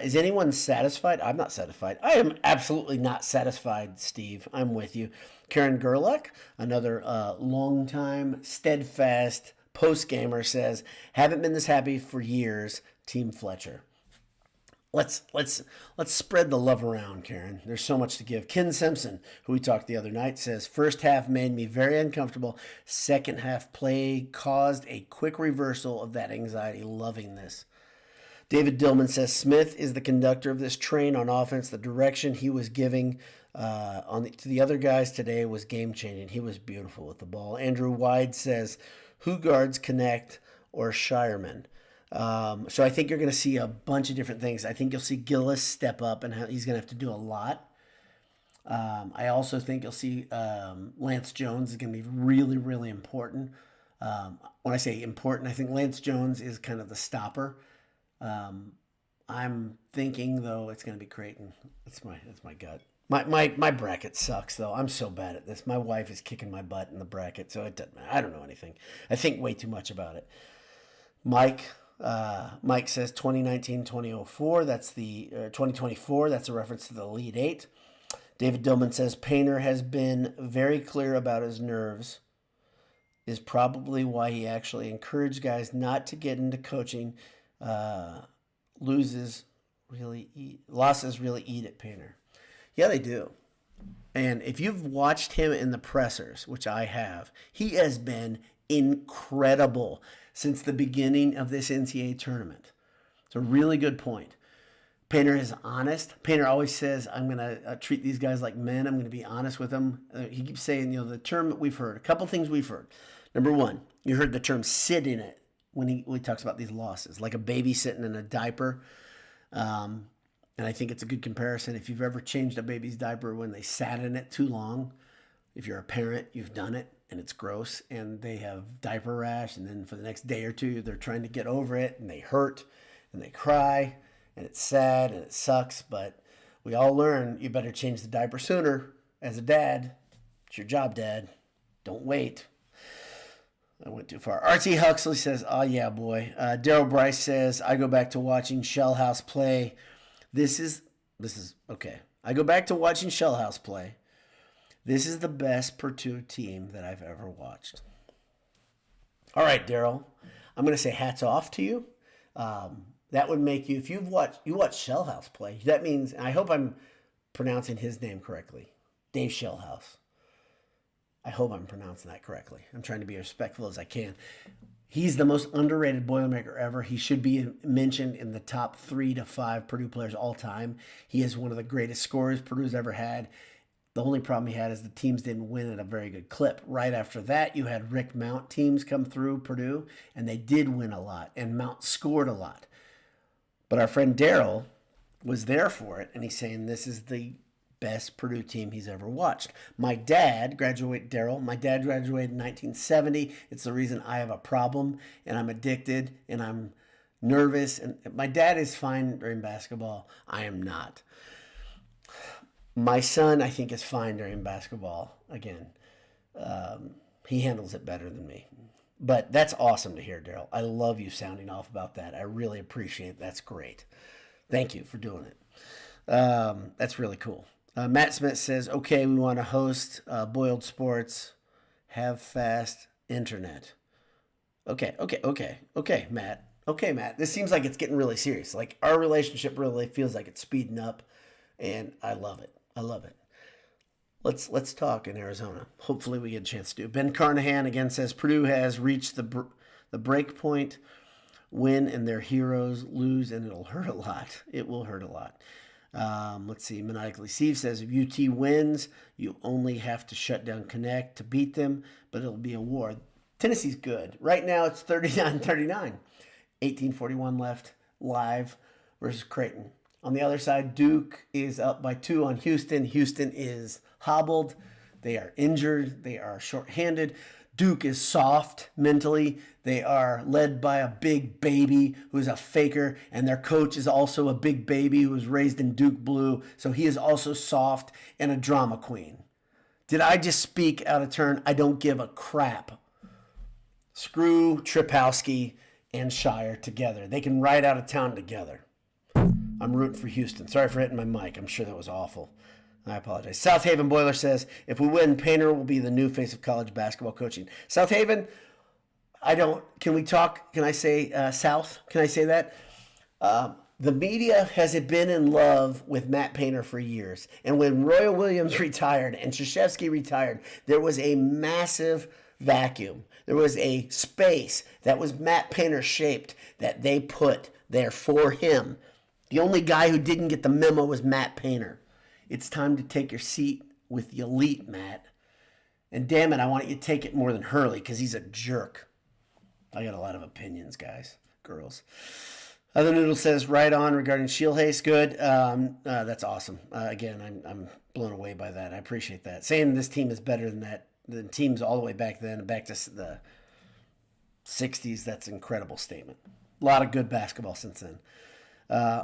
is anyone satisfied? I'm not satisfied. I am absolutely not satisfied, Steve. I'm with you. Karen Gerlach, another longtime, steadfast post-gamer, says, haven't been this happy for years, Team Fletcher. Let's spread the love around, Karen. There's so much to give. Ken Simpson, who we talked the other night, says, first half made me very uncomfortable. Second half play caused a quick reversal of that anxiety. Loving this. David Dillman says, Smith is the conductor of this train on offense. The direction he was giving to the other guys today was game-changing. He was beautiful with the ball. Andrew Wide says, who guards Connect or Shireman? So I think you're going to see a bunch of different things. I think you'll see Gillis step up, and he's going to have to do a lot. I also think you'll see Lance Jones is going to be really, really important. When I say important, I think Lance Jones is kind of the stopper. I'm thinking, though, it's going to be Creighton. That's my gut. My bracket sucks, though. I'm so bad at this. My wife is kicking my butt in the bracket, so it doesn't matter. I don't know anything. I think way too much about it. Mike says 2019-2004. That's the 2024. That's a reference to the Elite Eight. David Dillman says Painter has been very clear about his nerves. Is probably why he actually encouraged guys not to get into coaching. Losses really eat at Painter. Yeah, they do. And if you've watched him in the pressers, which I have, he has been incredible since the beginning of this NCAA tournament. It's a really good point. Painter is honest. Painter always says, I'm going to treat these guys like men. I'm going to be honest with them. He keeps saying, the term that we've heard, a couple things we've heard. Number one, you heard the term sit in it when he talks about these losses, like a baby sitting in a diaper. And I think it's a good comparison. If you've ever changed a baby's diaper when they sat in it too long, if you're a parent, you've done it. And it's gross, and they have diaper rash, and then for the next day or two, they're trying to get over it, and they hurt, and they cry, and it's sad, and it sucks, but we all learn you better change the diaper sooner. As a dad, it's your job, Dad. Don't wait. I went too far. R.T. Huxley says, oh, yeah, boy. Daryl Bryce says, I go back to watching Shell House play. This is okay. I go back to watching Shell House play. This is the best Purdue team that I've ever watched. All right, Daryl. I'm going to say hats off to you. That would make you, if you watch Shell House play, that means, I hope I'm pronouncing his name correctly, Dave Shellhouse. I hope I'm pronouncing that correctly. I'm trying to be as respectful as I can. He's the most underrated Boilermaker ever. He should be mentioned in the top 3 to 5 Purdue players all time. He is one of the greatest scorers Purdue's ever had. The only problem he had is the teams didn't win at a very good clip. Right after that, you had Rick Mount teams come through Purdue, and they did win a lot, and Mount scored a lot. But our friend Daryl was there for it, and he's saying this is the best Purdue team he's ever watched. My dad graduated in 1970. It's the reason I have a problem and I'm addicted and I'm nervous. And my dad is fine during basketball. I am not. My son, I think, is fine during basketball. Again, he handles it better than me. But that's awesome to hear, Daryl. I love you sounding off about that. I really appreciate it. That's great. Thank you for doing it. That's really cool. Matt Smith says, okay, we want to host Boiled Sports, have fast internet. Okay, Matt. Okay, Matt. This seems like it's getting really serious. Like our relationship really feels like it's speeding up, and I love it. Let's talk in Arizona. Hopefully we get a chance to do. Ben Carnahan again says Purdue has reached the break point. Win and their heroes lose, and it'll hurt a lot. It will hurt a lot. Let's see. Maniacally Steve says if UT wins, you only have to shut down Connect to beat them, but it'll be a war. Tennessee's good. Right now it's 39-39. 18:41 left live versus Creighton. On the other side, Duke is up by 2 on Houston. Houston is hobbled. They are injured. They are shorthanded. Duke is soft mentally. They are led by a big baby who's a faker, and their coach is also a big baby who was raised in Duke blue, so he is also soft and a drama queen. Did I just speak out of turn? I don't give a crap. Screw Tripowski and Shire together. They can ride out of town together. I'm rooting for Houston. Sorry for hitting my mic. I'm sure that was awful. I apologize. South Haven Boiler says, if we win, Painter will be the new face of college basketball coaching. South Haven, can we talk? Can I say South? Can I say that? The media has been in love with Matt Painter for years. And when Royal Williams retired and Krzyzewski retired, there was a massive vacuum. There was a space that was Matt Painter shaped that they put there for him. The only guy who didn't get the memo was Matt Painter. It's time to take your seat with the elite, Matt. And damn it, I want you to take it more than Hurley because he's a jerk. I got a lot of opinions, guys, girls. Other Noodle says, right on regarding Shield Haste. Good. That's awesome. Again, I'm blown away by that. I appreciate that. Saying this team is better than teams all the way back then, back to the 60s, that's an incredible statement. A lot of good basketball since then.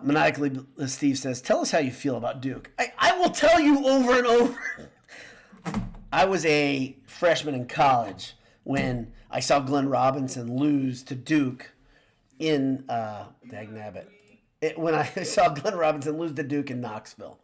Maniacally Steve says, tell us how you feel about Duke. I will tell you over and over. I was a freshman in college when I saw Glenn Robinson lose to Duke in dagnabbit. When I saw Glenn Robinson lose to Duke in Knoxville.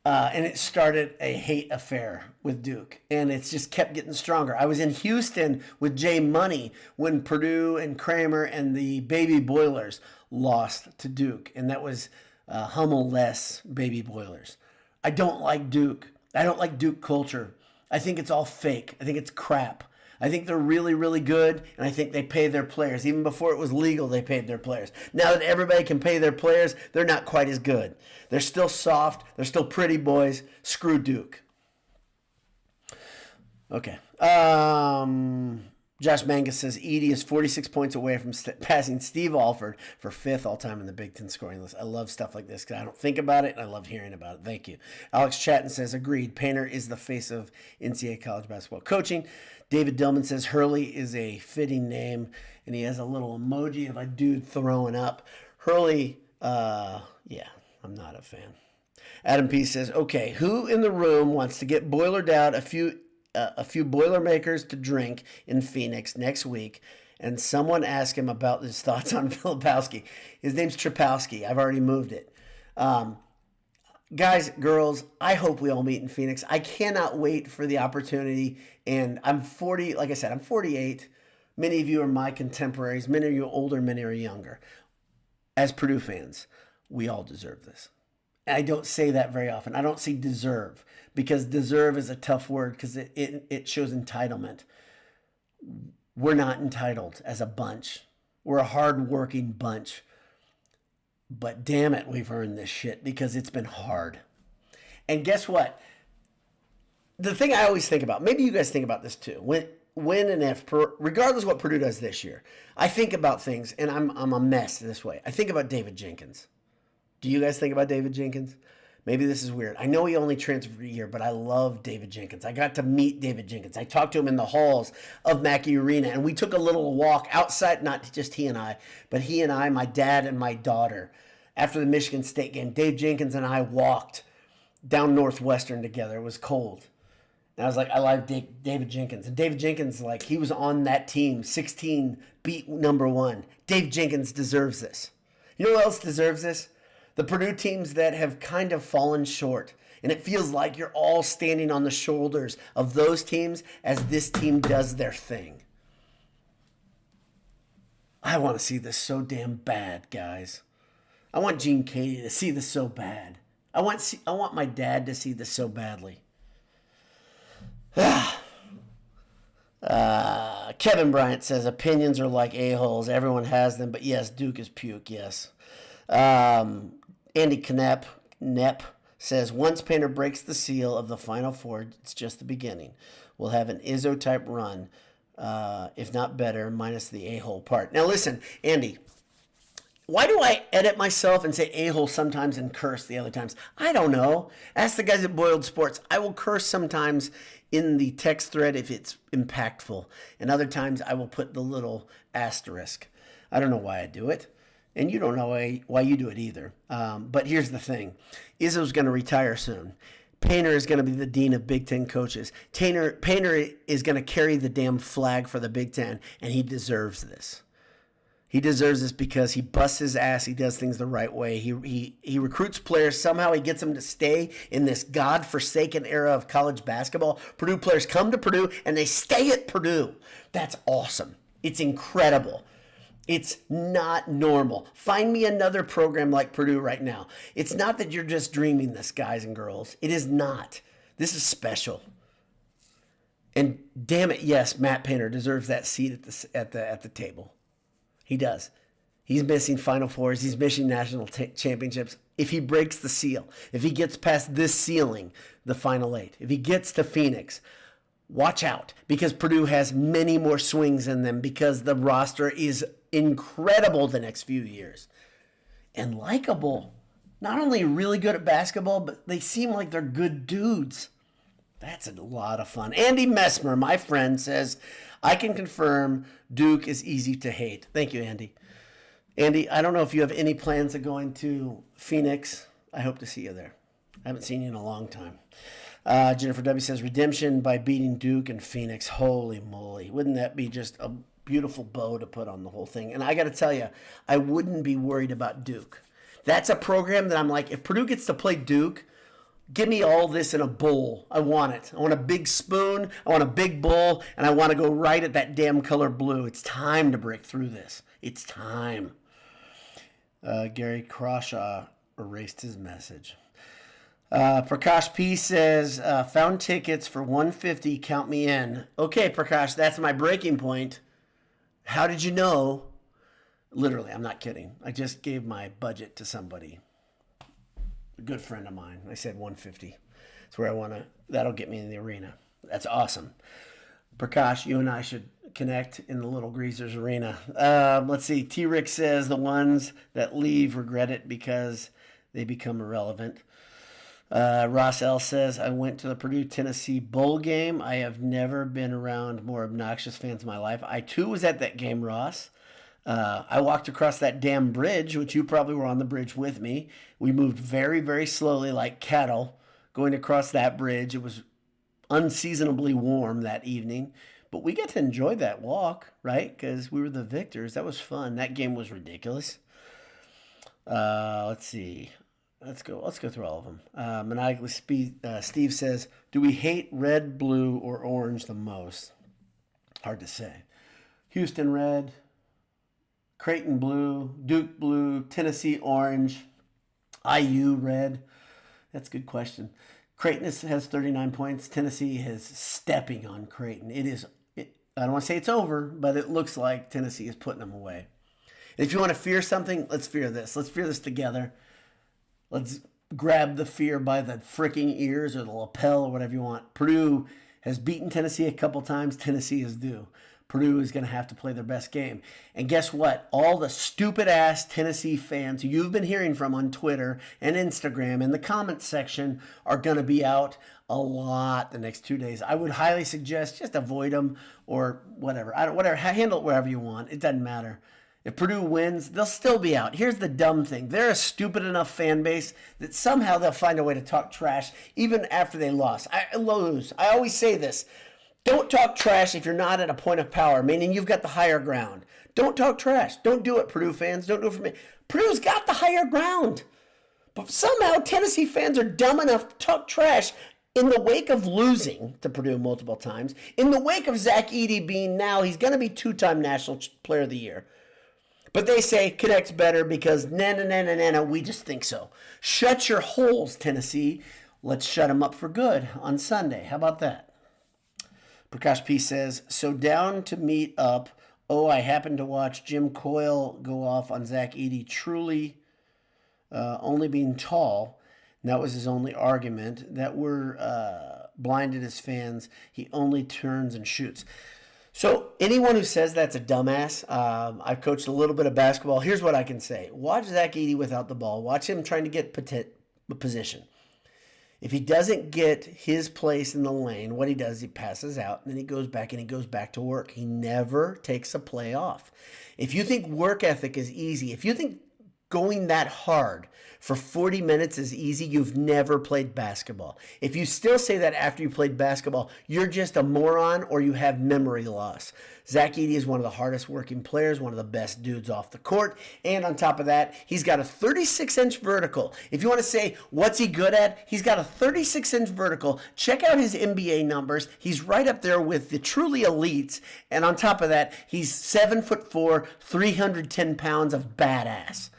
And it started a hate affair with Duke. And it's just kept getting stronger. I was in Houston with Jay Money when Purdue and Kramer and the Baby Boilers lost to Duke. And that was Hummel-less Baby Boilers. I don't like Duke. I don't like Duke culture. I think it's all fake. I think it's crap. I think they're really, really good, and I think they pay their players. Even before it was legal, they paid their players. Now that everybody can pay their players, they're not quite as good. They're still soft. They're still pretty boys. Screw Duke. Okay. Josh Mangus says Edey is 46 points away from passing Steve Alford for 5th all-time in the Big Ten scoring list. I love stuff like this because I don't think about it, and I love hearing about it. Thank you. Alex Chatton says, agreed. Painter is the face of NCAA college basketball coaching. David Dillman says Hurley is a fitting name, and he has a little emoji of a dude throwing up. Hurley, yeah, I'm not a fan. Adam P. says, okay, who in the room wants to get boilered out a few Boilermakers to drink in Phoenix next week, and someone ask him about his thoughts on Filipowski. His name's Tripowski. I've already moved it. Guys, girls, I hope we all meet in Phoenix. I cannot wait for the opportunity. And I'm 40, like I said, I'm 48. Many of you are my contemporaries. Many of you are older, many are younger. As Purdue fans, we all deserve this. I don't say that very often. I don't say deserve, because deserve is a tough word because it shows entitlement. We're not entitled as a bunch. We're a hard-working bunch. But damn it, we've earned this shit because it's been hard. And guess what? The thing I always think about, maybe you guys think about this too, when and if, regardless of what Purdue does this year, I think about things, and I'm a mess this way. I think about David Jenkins. Do you guys think about David Jenkins? Maybe this is weird. I know he only transferred a year, but I love David Jenkins. I got to meet David Jenkins. I talked to him in the halls of Mackey Arena, and we took a little walk outside, not just he and I, but he and I, my dad and my daughter. After the Michigan State game, Dave Jenkins and I walked down Northwestern together. It was cold. And I was like, I like David Jenkins. And David Jenkins, like, he was on that team, 16, beat number 1. Dave Jenkins deserves this. You know who else deserves this? The Purdue teams that have kind of fallen short. And it feels like you're all standing on the shoulders of those teams as this team does their thing. I want to see this so damn bad, guys. I want Gene Katie to see this so bad. I want my dad to see this so badly. Kevin Bryant says opinions are like a-holes. Everyone has them, but yes, Duke is puke, yes. Andy Knepp says, once Painter breaks the seal of the Final Four, it's just the beginning. We'll have an Izzo-type run, if not better, minus the a-hole part. Now listen, Andy, why do I edit myself and say a-hole sometimes and curse the other times? I don't know. Ask the guys at Boiled Sports. I will curse sometimes in the text thread if it's impactful, and other times I will put the little asterisk. I don't know why I do it. And you don't know why you do it either. But here's the thing. Izzo's going to retire soon. Painter is going to be the dean of Big Ten coaches. Painter is going to carry the damn flag for the Big Ten, and he deserves this. He deserves this because he busts his ass. He does things the right way. He recruits players. Somehow he gets them to stay in this godforsaken era of college basketball. Purdue players come to Purdue, and they stay at Purdue. That's awesome. It's incredible. It's not normal. Find me another program like Purdue right now. It's not that you're just dreaming this, guys and girls. It is not. This is special. And damn it, yes, Matt Painter deserves that seat at the table. He does. He's missing Final Fours. He's missing national championships. If he breaks the seal, if he gets past this ceiling, the Final 8, if he gets to Phoenix, watch out, because Purdue has many more swings in them because the roster is incredible the next few years. And likable. Not only really good at basketball, but they seem like they're good dudes. That's a lot of fun. Andy Messmer, my friend, says, I can confirm Duke is easy to hate. Thank you, Andy. Andy, I don't know if you have any plans of going to Phoenix. I hope to see you there. I haven't seen you in a long time. Jennifer W. says, redemption by beating Duke and Phoenix. Holy moly. Wouldn't that be just a beautiful bow to put on the whole thing? And I got to tell you, I wouldn't be worried about Duke. That's a program that I'm like, if Purdue gets to play Duke, give me all this in a bowl. I want it. I want a big spoon. I want a big bowl. And I want to go right at that damn color blue. It's time to break through this. It's time. Gary Crawshaw erased his message. Prakash P says, found tickets for $150. Count me in. Okay, Prakash, that's my breaking point. How did you know? Literally, I'm not kidding. I just gave my budget to somebody. A good friend of mine. I said $150. That's where I want to. That'll get me in the arena. That's awesome. Prakash, you and I should connect in the Little Greasers arena. Let's see. T-Rick says the ones that leave regret it because they become irrelevant. Ross L. says, I went to the Purdue-Tennessee Bowl game. I have never been around more obnoxious fans in my life. I, too, was at that game, Ross. I walked across that damn bridge, which you probably were on the bridge with me. We moved very, very slowly like cattle going across that bridge. It was unseasonably warm that evening, but we got to enjoy that walk, right? Because we were the victors. That was fun. That game was ridiculous. Let's see. Let's go through all of them. Maniacally Steve says, do we hate red, blue, or orange the most? Hard to say. Houston red, Creighton blue, Duke blue, Tennessee orange, IU red. That's a good question. Creighton has 39 points. Tennessee is stepping on Creighton. I don't want to say it's over, but it looks like Tennessee is putting them away. And if you want to fear something, let's fear this. Let's fear this together. Let's grab the fear by the freaking ears or the lapel or whatever you want. Purdue has beaten Tennessee a couple times. Tennessee is due. Purdue is going to have to play their best game. And guess what? All the stupid-ass Tennessee fans who you've been hearing from on Twitter and Instagram and the comments section are going to be out a lot the next 2 days. I would highly suggest just avoid them or whatever. Handle it wherever you want. It doesn't matter. If Purdue wins, they'll still be out. Here's the dumb thing. They're a stupid enough fan base that somehow they'll find a way to talk trash even after they lost. I always say this. Don't talk trash if you're not at a point of power, meaning you've got the higher ground. Don't talk trash. Don't do it, Purdue fans. Don't do it for me. Purdue's got the higher ground. But somehow Tennessee fans are dumb enough to talk trash in the wake of losing to Purdue multiple times, in the wake of Zach Edey being now, he's going to be 2-time National Player of the Year. But they say Connect's better because we just think so. Shut your holes, Tennessee. Let's shut them up for good on Sunday. How about that? Prakash P says, so down to meet up. Oh, I happened to watch Jim Coyle go off on Zach Edey, truly only being tall. And that was his only argument. That we're blinded as fans. He only turns and shoots. So anyone who says that's a dumbass, I've coached a little bit of basketball. Here's what I can say. Watch Zach Edey without the ball. Watch him trying to get position. If he doesn't get his place in the lane, what he does, he passes out, and then he goes back and he goes back to work. He never takes a play off. If you think work ethic is easy, if you think going that hard for 40 minutes is easy, you've never played basketball. If you still say that after you played basketball, you're just a moron or you have memory loss. Zach Edey is one of the hardest working players, one of the best dudes off the court. And on top of that, he's got a 36-inch vertical. If you want to say, what's he good at? He's got a 36-inch vertical. Check out his NBA numbers. He's right up there with the truly elites. And on top of that, he's 7'4", 310 pounds of badass.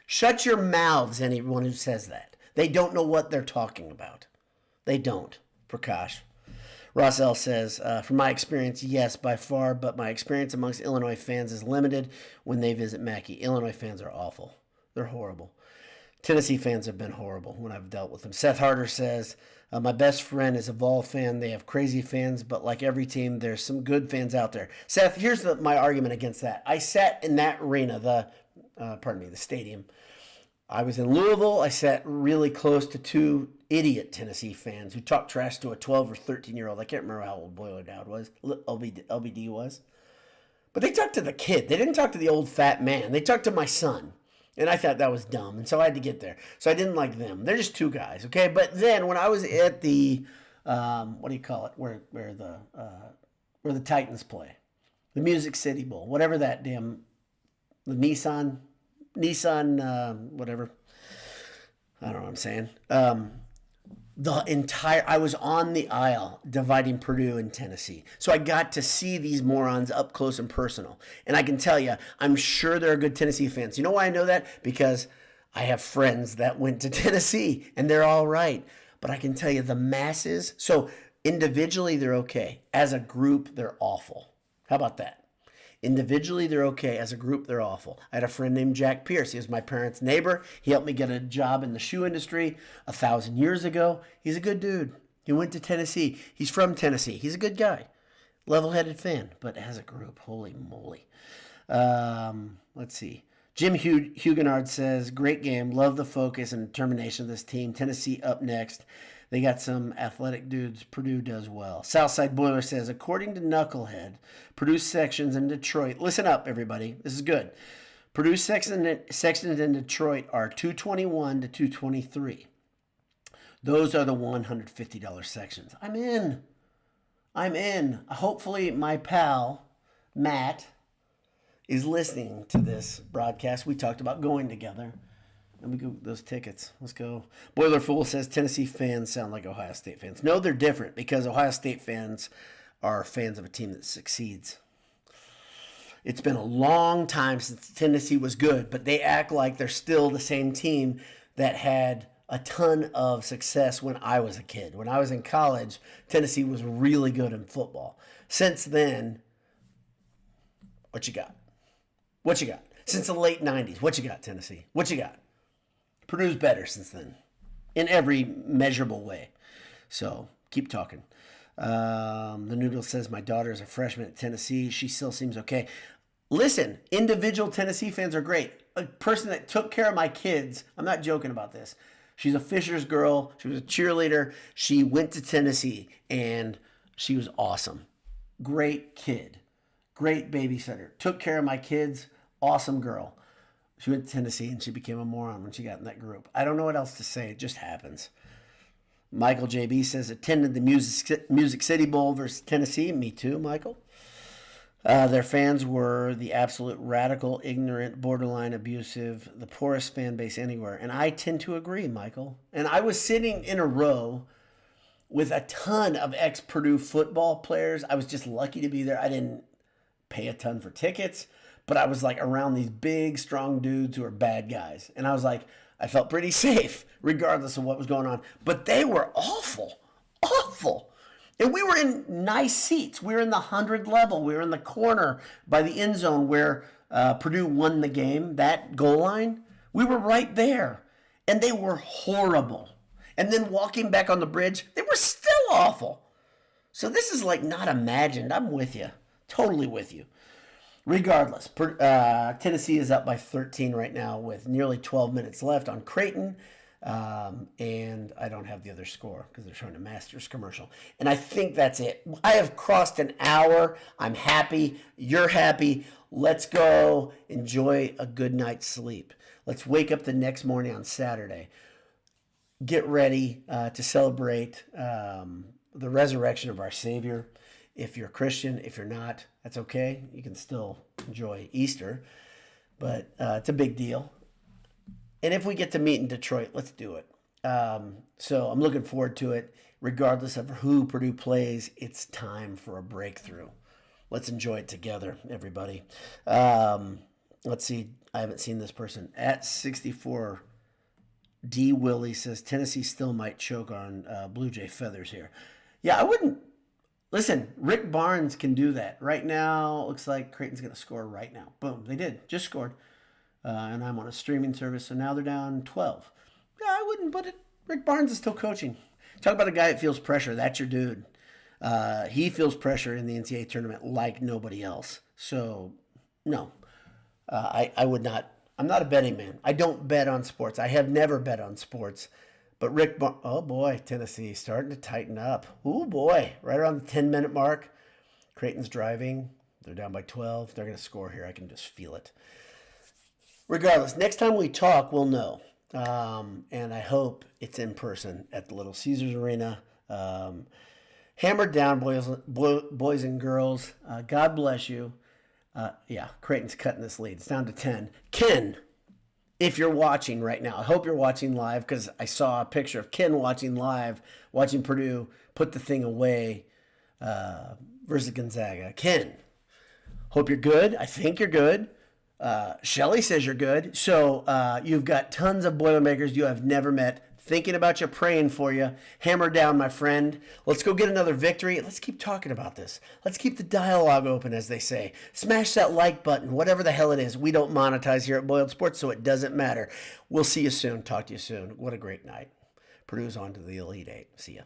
Shut your mouths, anyone who says that. They don't know what they're talking about. They don't. Prakash. Ross L. says, from my experience, yes, by far, but my experience amongst Illinois fans is limited when they visit Mackey. Illinois fans are awful. They're horrible. Tennessee fans have been horrible when I've dealt with them. Seth Harder says, my best friend is a Vol fan. They have crazy fans, but like every team, there's some good fans out there. Seth, here's my argument against that. I sat in that arena, the stadium. I was in Louisville. I sat really close to two idiot Tennessee fans who talked trash to a 12 or 13-year-old. I can't remember how old Boiler Dowd was, LBD was. But they talked to the kid. They didn't talk to the old fat man. They talked to my son. And I thought that was dumb. And so I had to get there. So I didn't like them. They're just two guys, okay? But then when I was at the, what do you call it, where the Titans play, the Music City Bowl, whatever that damn, the Nissan, whatever. I don't know what I'm saying. I was on the aisle dividing Purdue and Tennessee. So I got to see these morons up close and personal. And I can tell you, I'm sure there are good Tennessee fans. You know why I know that? Because I have friends that went to Tennessee and they're all right. But I can tell you the masses, so individually they're okay. As a group, they're awful. How about that? Individually, they're okay. As a group, they're awful. I had a friend named Jack Pierce. He was my parents' neighbor. He helped me get a job in the shoe industry 1,000 years ago. He's a good dude. He went to Tennessee. He's from Tennessee. He's a good guy. Level-headed fan. But as a group, holy moly. Let's see. Jim Huguenard says, great game. Love the focus and determination of this team. Tennessee up next. They got some athletic dudes. Purdue does well. Southside Boiler says, according to Knucklehead, Purdue sections in Detroit. Listen up, everybody. This is good. Purdue sections in Detroit are $221 to $223. Those are the $150 sections. I'm in. Hopefully my pal, Matt, is listening to this broadcast. We talked about going together. And we go those tickets. Let's go. Boiler Fool says Tennessee fans sound like Ohio State fans. No, they're different because Ohio State fans are fans of a team that succeeds. It's been a long time since Tennessee was good, but they act like they're still the same team that had a ton of success when I was a kid. When I was in college, Tennessee was really good in football. Since then, what you got? What you got? Since the late 90s, what you got, Tennessee? What you got? Purdue's better since then in every measurable way. So keep talking. The Noodle says, my daughter is a freshman at Tennessee. She still seems okay. Listen, individual Tennessee fans are great. A person that took care of my kids, I'm not joking about this. She's a Fisher's girl. She was a cheerleader. She went to Tennessee, and she was awesome. Great kid. Great babysitter. Took care of my kids. Awesome girl. She went to Tennessee, and she became a moron when she got in that group. I don't know what else to say. It just happens. Michael JB says, attended the Music City Bowl versus Tennessee. Me too, Michael. Their fans were the absolute radical, ignorant, borderline abusive, the poorest fan base anywhere. And I tend to agree, Michael. And I was sitting in a row with a ton of ex-Purdue football players. I was just lucky to be there. I didn't pay a ton for tickets, but I was like around these big, strong dudes who are bad guys. And I was like, I felt pretty safe regardless of what was going on. But they were awful, awful. And we were in nice seats. We were in the 100 level. We were in the corner by the end zone where Purdue won the game, that goal line. We were right there. And they were horrible. And then walking back on the bridge, they were still awful. So this is like not imagined. I'm with you. Totally with you. Regardless, Tennessee is up by 13 right now with nearly 12 minutes left on Creighton. And I don't have the other score because they're showing a Masters commercial. And I think that's it. I have crossed an hour. I'm happy. You're happy. Let's go enjoy a good night's sleep. Let's wake up the next morning on Saturday. Get ready to celebrate the resurrection of our Savior. If you're Christian, if you're not, that's okay. You can still enjoy Easter. But it's a big deal. And if we get to meet in Detroit, let's do it. So I'm looking forward to it. Regardless of who Purdue plays, it's time for a breakthrough. Let's enjoy it together, everybody. Let's see. I haven't seen this person. At 64, D. Willie says, Tennessee still might choke on Blue Jay feathers here. Yeah, I wouldn't. Listen, Rick Barnes can do that. Right now, it looks like Creighton's going to score right now. Boom, they did. Just scored. And I'm on a streaming service, so now they're down 12. Yeah, I wouldn't put it. Rick Barnes is still coaching. Talk about a guy that feels pressure. That's your dude. He feels pressure in the NCAA tournament like nobody else. So, no. I would not. I'm not a betting man. I don't bet on sports. I have never bet on sports. But Rick Barnes, oh boy, Tennessee starting to tighten up. Oh boy, right around the 10-minute mark. Creighton's driving. They're down by 12. They're going to score here. I can just feel it. Regardless, next time we talk, we'll know. And I hope it's in person at the Little Caesars Arena. Hammered down, boys and girls. God bless you. Yeah, Creighton's cutting this lead. It's down to 10. Ken, if you're watching right now, I hope you're watching live because I saw a picture of Ken watching live, watching Purdue put the thing away versus Gonzaga. Ken, hope you're good. I think you're good. Shelly says you're good. So you've got tons of Boilermakers you have never met thinking about you, praying for you. Hammer down, my friend. Let's go get another victory. Let's keep talking about this. Let's keep the dialogue open, as they say. Smash that like button, whatever the hell it is. We don't monetize here at Boiled Sports, so it doesn't matter. We'll see you soon. Talk to you soon. What a great night. Purdue's on to the Elite Eight. See ya.